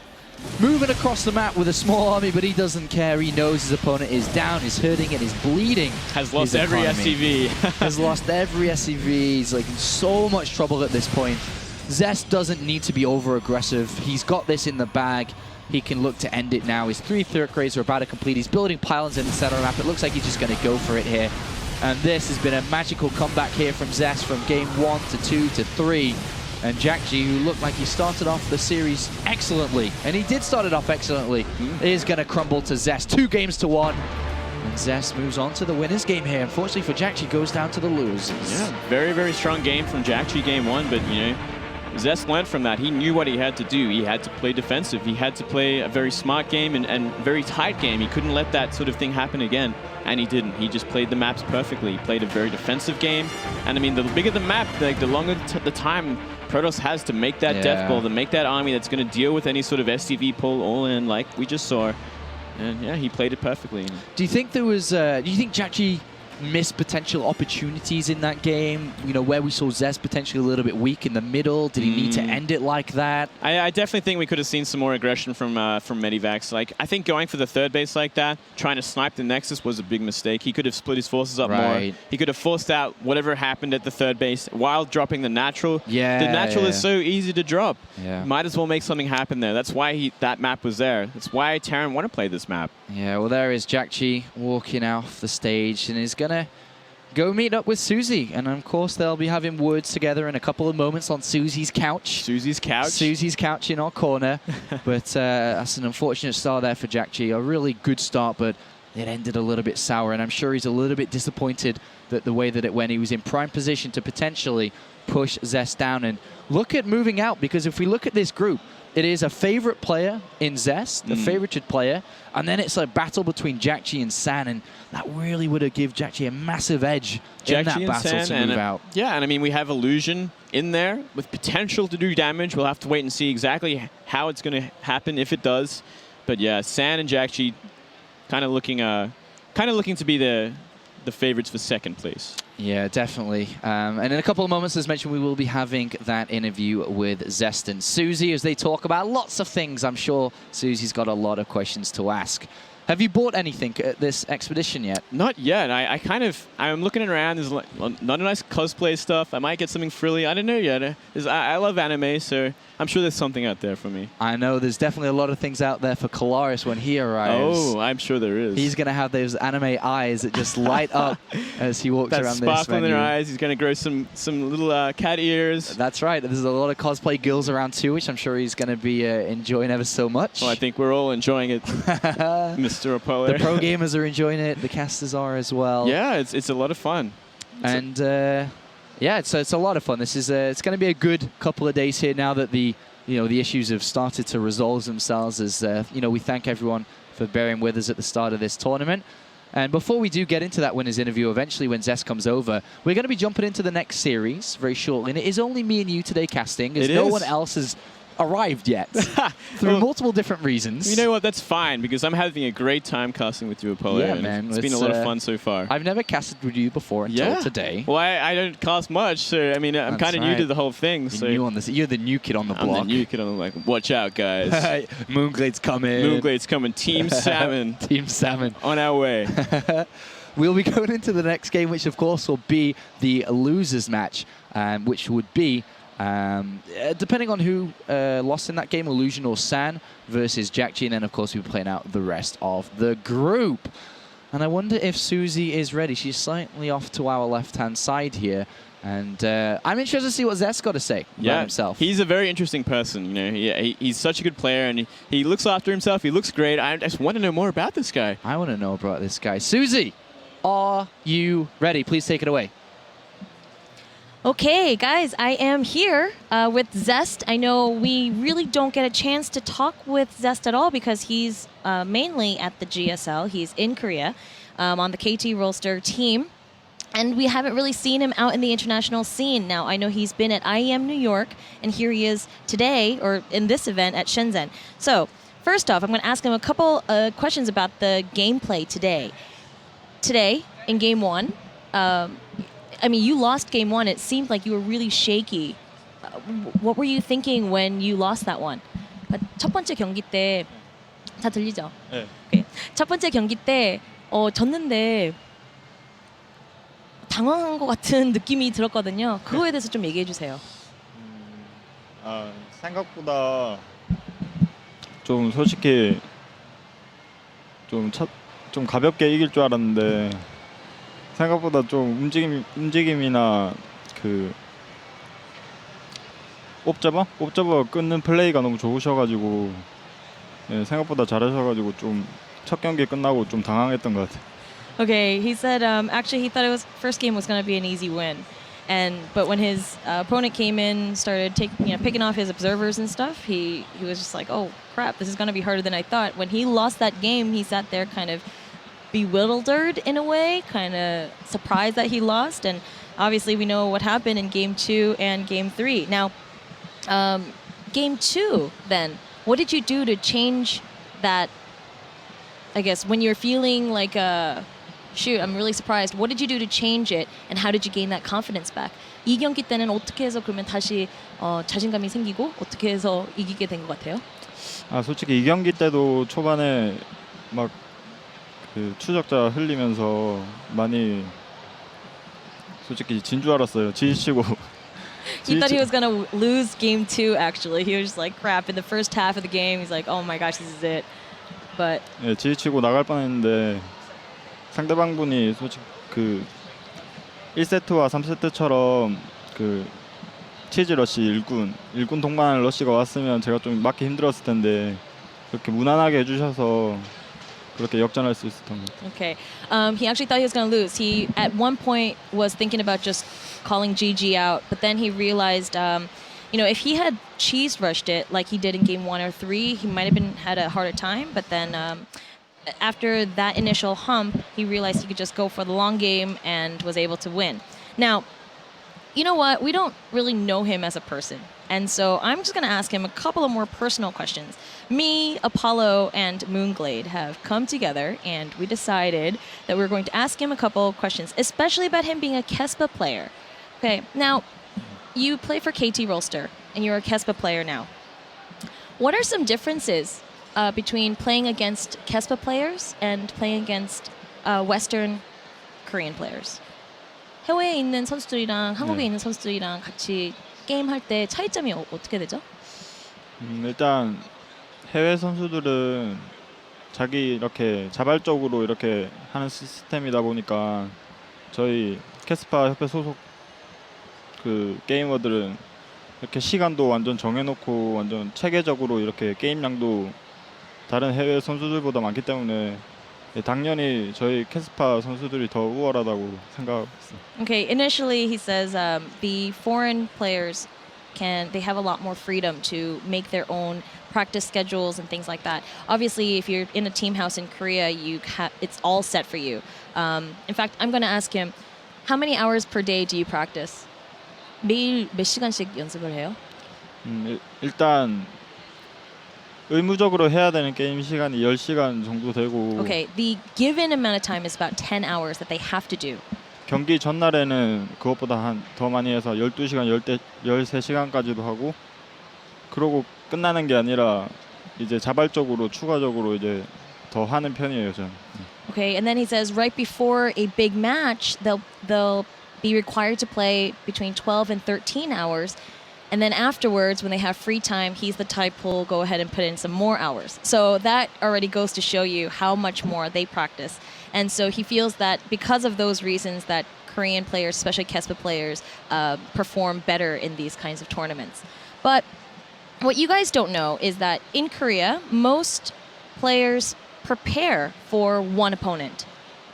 moving across the map with a small army, but he doesn't care. He knows his opponent is down, is hurting, and is bleeding. Has lost every SCV. Has lost every SCV. He's like in so much trouble at this point. Zest doesn't need to be over-aggressive. He's got this in the bag. He can look to end it now. His 3 third grades are about to complete. He's building pylons in the center of the map. It looks like he's just going to go for it here. And this has been a magical comeback here from Zest from game 1 to 2 to 3. And Jjakji, who looked like he started off the series excellently, and he did start it off excellently, is going to crumble to Zest. 2 games to 1. And Zest moves on to the winner's game here. Unfortunately for Jjakji, goes down to the losers. Yeah, very, very strong game from Jjakji game 1, but you know, Zest learned from that. He knew what he had to do. He had to play defensive. He had to play a very smart game and very tight game. He couldn't let that sort of thing happen again, and he didn't. He just played the maps perfectly. He played a very defensive game, and I mean, the bigger the map, like, the longer the time Protoss has to make that death ball, to make that army that's going to deal with any sort of SCV pull all in, like we just saw. And yeah, he played it perfectly. Do you think there was, do you think Jjakji missed potential opportunities in that game? You know, where we saw Zest potentially a little bit weak in the middle. Did he need to end it like that? I definitely think we could have seen some more aggression from Medivacs. Like, I think going for the third base like that, trying to snipe the Nexus was a big mistake. He could have split his forces up more. He could have forced out whatever happened at the third base while dropping the natural. Yeah, the natural is so easy to drop. Yeah. Might as well make something happen there. That's why that map was there. That's why Terran want to play this map. Yeah, well, there is Jjakji walking off the stage and is going to go meet up with Susie. And, of course, they'll be having words together in a couple of moments on Susie's couch. Susie's couch? Susie's couch in our corner. But that's an unfortunate start there for Jjakji. A really good start, but it ended a little bit sour. And I'm sure he's a little bit disappointed that the way that it went. He was in prime position to potentially push Zest down. And look at moving out, because if we look at this group, it is a favorite player in Zest, a favorited player, and then it's a battle between Jjakji and San, and that really would have given Jjakji a massive edge in that battle to move out. Yeah, and I mean, we have Illusion in there with potential to do damage. We'll have to wait and see exactly how it's going to happen if it does. But yeah, San and Jjakji kind of looking to be the favorites for second place. Yeah, definitely. And in a couple of moments, as mentioned, we will be having that interview with Zest and Susie as they talk about lots of things. I'm sure Susie's got a lot of questions to ask. Have you bought anything at this expedition yet? Not yet. I'm looking around. There's not a nice cosplay stuff. I might get something frilly. I don't know yet. I love anime, so I'm sure there's something out there for me. I know there's definitely a lot of things out there for Kalaris when he arrives. Oh, I'm sure there is. He's going to have those anime eyes that just light up as he walks around this venue. That sparkle in their eyes. He's going to grow some little cat ears. That's right. There's a lot of cosplay girls around too, which I'm sure he's going to be enjoying ever so much. Well, I think we're all enjoying it, Mr. Apollo. The pro gamers are enjoying it. The casters are as well. Yeah, it's a lot of fun. And yeah, it's a lot of fun. This is it's going to be a good couple of days here now that the issues have started to resolve themselves. As we thank everyone for bearing with us at the start of this tournament. And before we do get into that winner's interview, eventually when Zest comes over, we're going to be jumping into the next series very shortly. And it is only me and you today casting, as no one else has arrived yet through multiple different reasons. You know what? That's fine, because I'm having a great time casting with you, Apollo. Yeah, man. It's been a lot of fun so far. I've never casted with you before until today. Well, I don't cast much, so I mean, I'm kind of new to the whole thing. You're the new kid on the block. I'm the new kid on the block. Watch out, guys. Moonglade's coming. Moonglade's coming. Team Salmon. Team Salmon. On our way. We'll be going into the next game, which of course will be the losers match, which would be Depending on who lost in that game, Illusion or San versus Jjakji, and then of course we're playing out the rest of the group. And I wonder if Susie is ready. She's slightly off to our left-hand side here. And I'm interested to see what Zest got to say about himself. He's a very interesting person. You know, he's such a good player, and he looks after himself. He looks great. I just want to know more about this guy. I want to know about this guy. Susie, are you ready? Please take it away. Okay, guys, I am here with Zest. I know we really don't get a chance to talk with Zest at all because he's mainly at the GSL. He's in Korea on the KT Rolster team. And we haven't really seen him out in the international scene. Now, I know he's been at IEM New York, and here he is today, or in this event, at Shenzhen. So, first off, I'm going to ask him a couple questions about the gameplay today. Today, in Game 1, I mean, you lost Game 1. It seemed like you were really shaky. What were you thinking when you lost that one? 첫 번째 경기 때, 다 들리죠? 네. Okay. 첫 번째 경기 때 졌는데 당황한 것 같은 느낌이 들었거든요. 그거에 대해서 좀 얘기해 주세요. 생각보다 좀 솔직히 좀 가볍게 이길 줄 알았는데 생각보다 좀 움직임이나 그 옵저버 끊는 플레이가 너무 좋으셔가지고 생각보다 잘하셔가지고 좀 첫 경기 끝나고 좀 당황했던 것 같아요. Okay, he said actually he thought first game was going to be an easy win, but when his opponent came in, started picking off his observers and stuff, he was just like, oh crap, this is going to be harder than I thought. When he lost that game, he sat there kind of bewildered in a way, kind of surprised that he lost, and obviously we know what happened in Game 2 and Game 3. Now, Game 2, then, what did you do to change that? I guess when you're feeling like shoot, I'm really surprised. What did you do to change it, and how did you gain that confidence back? 이 경기 때는 어떻게 해서 그러면 다시 자신감이 생기고 어떻게 해서 이기게 된 것 같아요? 솔직히 이 경기 때도 초반에 막 그 추적자 흘리면서 많이 솔직히 진 줄 알았어요. 지치고. He thought he was gonna lose Game 2. Actually, he was just like, crap. In the first half of the game, he's like, oh my gosh, this is it. But 지치고 나갈 뻔했는데. 상대방분이 솔직히 그 1세트와 3세트처럼 그 치즈 러시 1군 동반 러시가 왔으면 제가 좀 맞기 힘들었을 텐데 그렇게 무난하게 해주셔서 그렇게 역전할 수 있었던 것 같아요. Okay, he actually thought he was going to lose. He at one point was thinking about just calling GG out, but then he realized, if he had cheese rushed it like he did in Game 1 or 3, he might have had a harder time. But then after that initial hump, he realized he could just go for the long game and was able to win. Now, you know what? We don't really know him as a person. And so I'm just going to ask him a couple of more personal questions. Me, Apollo, and Moonglade have come together, and we decided that we're going to ask him a couple of questions, especially about him being a Kespa player. Okay, now, you play for KT Rolster, and you're a Kespa player now. What are some differences between playing against Kespa players and playing against Western Korean players? 해외에 있는 선수들이랑 한국에 있는 선수들이랑 같이 게임할 때 차이점이 어떻게 되죠? 일단 해외 선수들은 자기 이렇게 자발적으로 이렇게 하는 시스템이다 보니까 저희 캐스파 협회 소속 그 게이머들은 이렇게 시간도 완전 정해놓고 완전 체계적으로 이렇게 게임량도 다른 해외 선수들보다 많기 때문에 당연히 저희 캐스파 선수들이 더 우월하다고 생각하고 있어요. Okay, initially he says the foreign players they have a lot more freedom to make their own practice schedules and things like that. Obviously, if you're in a team house in Korea, it's all set for you. In fact, I'm going to ask him, how many hours per day do you practice? 매일 몇 시간씩 연습을 해요? 일단 의무적으로 해야 되는 게임 시간이 10시간 정도 되고 Okay, the given amount of time is about 10 hours that they have to do. 경기 전날에는 그것보다 더 많이 해서 12시간, 13시간까지도 하고 그러고 끝나는 게 아니라 이제 자발적으로 추가적으로 이제 더 하는 편이에요, 저는. Okay, and then he says right before a big match, they'll be required to play between 12 and 13 hours. And then afterwards, when they have free time, he's the type who'll go ahead and put in some more hours. So that already goes to show you how much more they practice. And so he feels that because of those reasons that Korean players, especially KESPA players, perform better in these kinds of tournaments. But what you guys don't know is that in Korea, most players prepare for one opponent,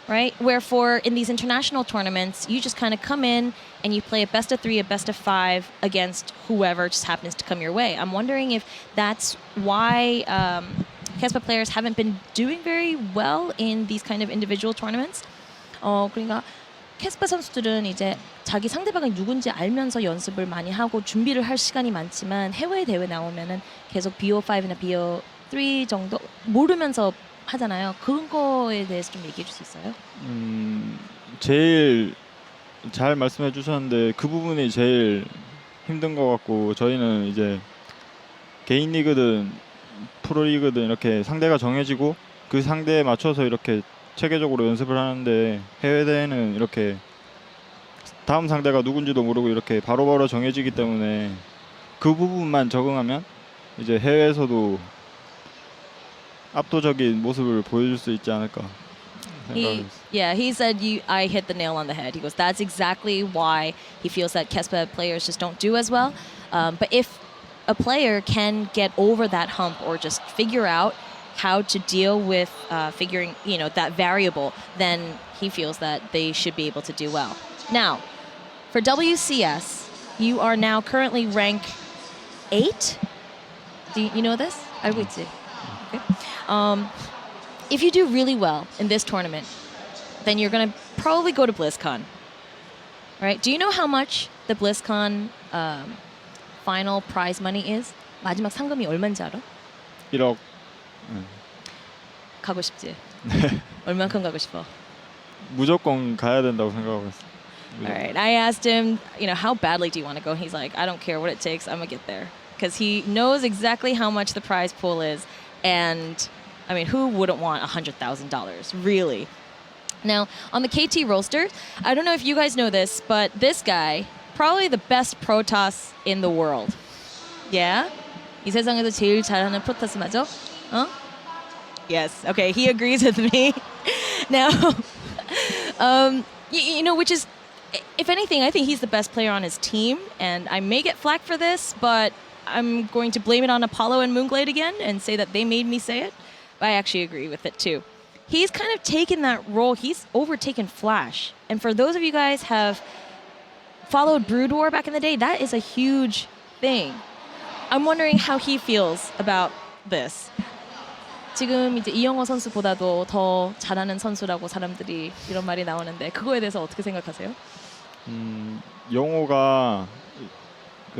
right? Wherefore, in these international tournaments, you just kind of come in and you play a best of 3, a best of 5 against whoever just happens to come your way. I'm wondering if that's why KESPA players haven't been doing very well in these kind of individual tournaments. 그러니까 캐스파 선수들은 이제 자기 상대방이 누군지 알면서 연습을 많이 하고 준비를 할 시간이 많지만 해외 대회 나오면은 계속 BO5나 BO3 정도 모르면서 하잖아요. 그런 거에 대해서 좀 얘기해 줄 수 있어요? 제일 잘 말씀해 주셨는데 그 부분이 제일 힘든 것 같고 저희는 이제 개인 리그든 프로 리그든 이렇게 상대가 정해지고 그 상대에 맞춰서 이렇게 체계적으로 연습을 하는데 해외 대회는 이렇게 다음 상대가 누군지도 모르고 이렇게 바로바로 정해지기 때문에 그 부분만 적응하면 이제 해외에서도 압도적인 모습을 보여줄 수 있지 않을까 생각합니다. He said I hit the nail on the head. He goes, that's exactly why he feels that KESPA players just don't do as well. But if a player can get over that hump or just figure out how to deal with figuring, that variable, then he feels that they should be able to do well. Now, for WCS, you are now currently rank 8. Do you know this? 알고 있지? Okay. If you do really well in this tournament, then you're going to probably go to BlizzCon. Right? Do you know how much the BlizzCon final prize money is? 마지막 상금이 얼마인지 알아? 1억. 가고 싶지? 얼만큼 가고 싶어? 무조건 가야 된다고 생각하고 있어요. All right. I asked him, how badly do you want to go? He's like, I don't care what it takes. I'm going to get there. Because he knows exactly how much the prize pool is. And, I mean, who wouldn't want $100,000? Really? Now, on the KT roster, I don't know if you guys know this, but this guy, probably the best Protoss in the world. Yeah? 이 세상에서 제일 잘하는 프로토스 맞아? Yes. Okay, he agrees with me. Now, which is, if anything, I think he's the best player on his team, and I may get flack for this, but I'm going to blame it on Apollo and Moonglade again and say that they made me say it. But I actually agree with it too. He's kind of taken that role. He's overtaken Flash. And for those of you guys have followed Brood War back in the day, that is a huge thing. I'm wondering how he feels about this. 지금 이제 이영호 선수보다도 더 잘하는 선수라고 사람들이 이런 말이 나오는데 그거에 대해서 어떻게 생각하세요? 영호가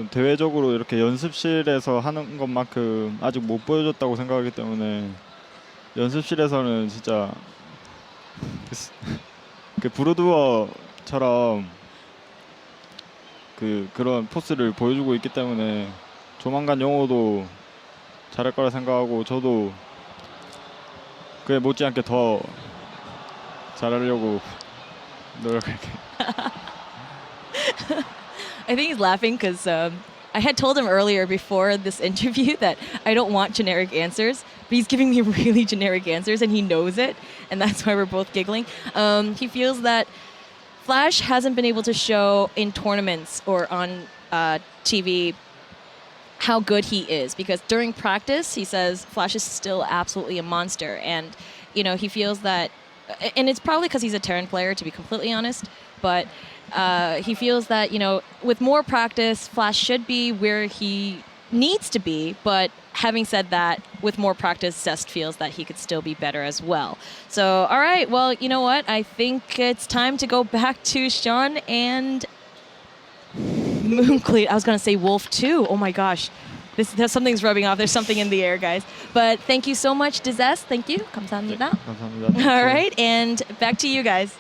대외적으로 이렇게 연습실에서 하는 것만큼 아직 못 보여줬다고 생각하기 때문에 연습실에서는 진짜 그 브루드워처럼 그런 포스를 보여주고 있기 때문에 조만간 영호도 잘할 거라 생각하고 저도 그에 못지않게 더 잘하려고 노력할게요. I think he's laughing because I had told him earlier before this interview that I don't want generic answers, but he's giving me really generic answers and he knows it, and that's why we're both giggling. He feels that Flash hasn't been able to show in tournaments or on TV how good he is, because during practice, he says Flash is still absolutely a monster, and he feels that, and it's probably because he's a Terran player, to be completely honest, but he feels that, with more practice, Flash should be where he needs to be, but having said that, with more practice, Zest feels that he could still be better as well. So, all right, well, you know what? I think it's time to go back to Sean and Mooncleat. I was going to say Wolf too. Oh my gosh. Something's rubbing off. There's something in the air, guys. But thank you so much, Zest. Thank you. 감사합니다. 감사합니다. All right, and back to you guys.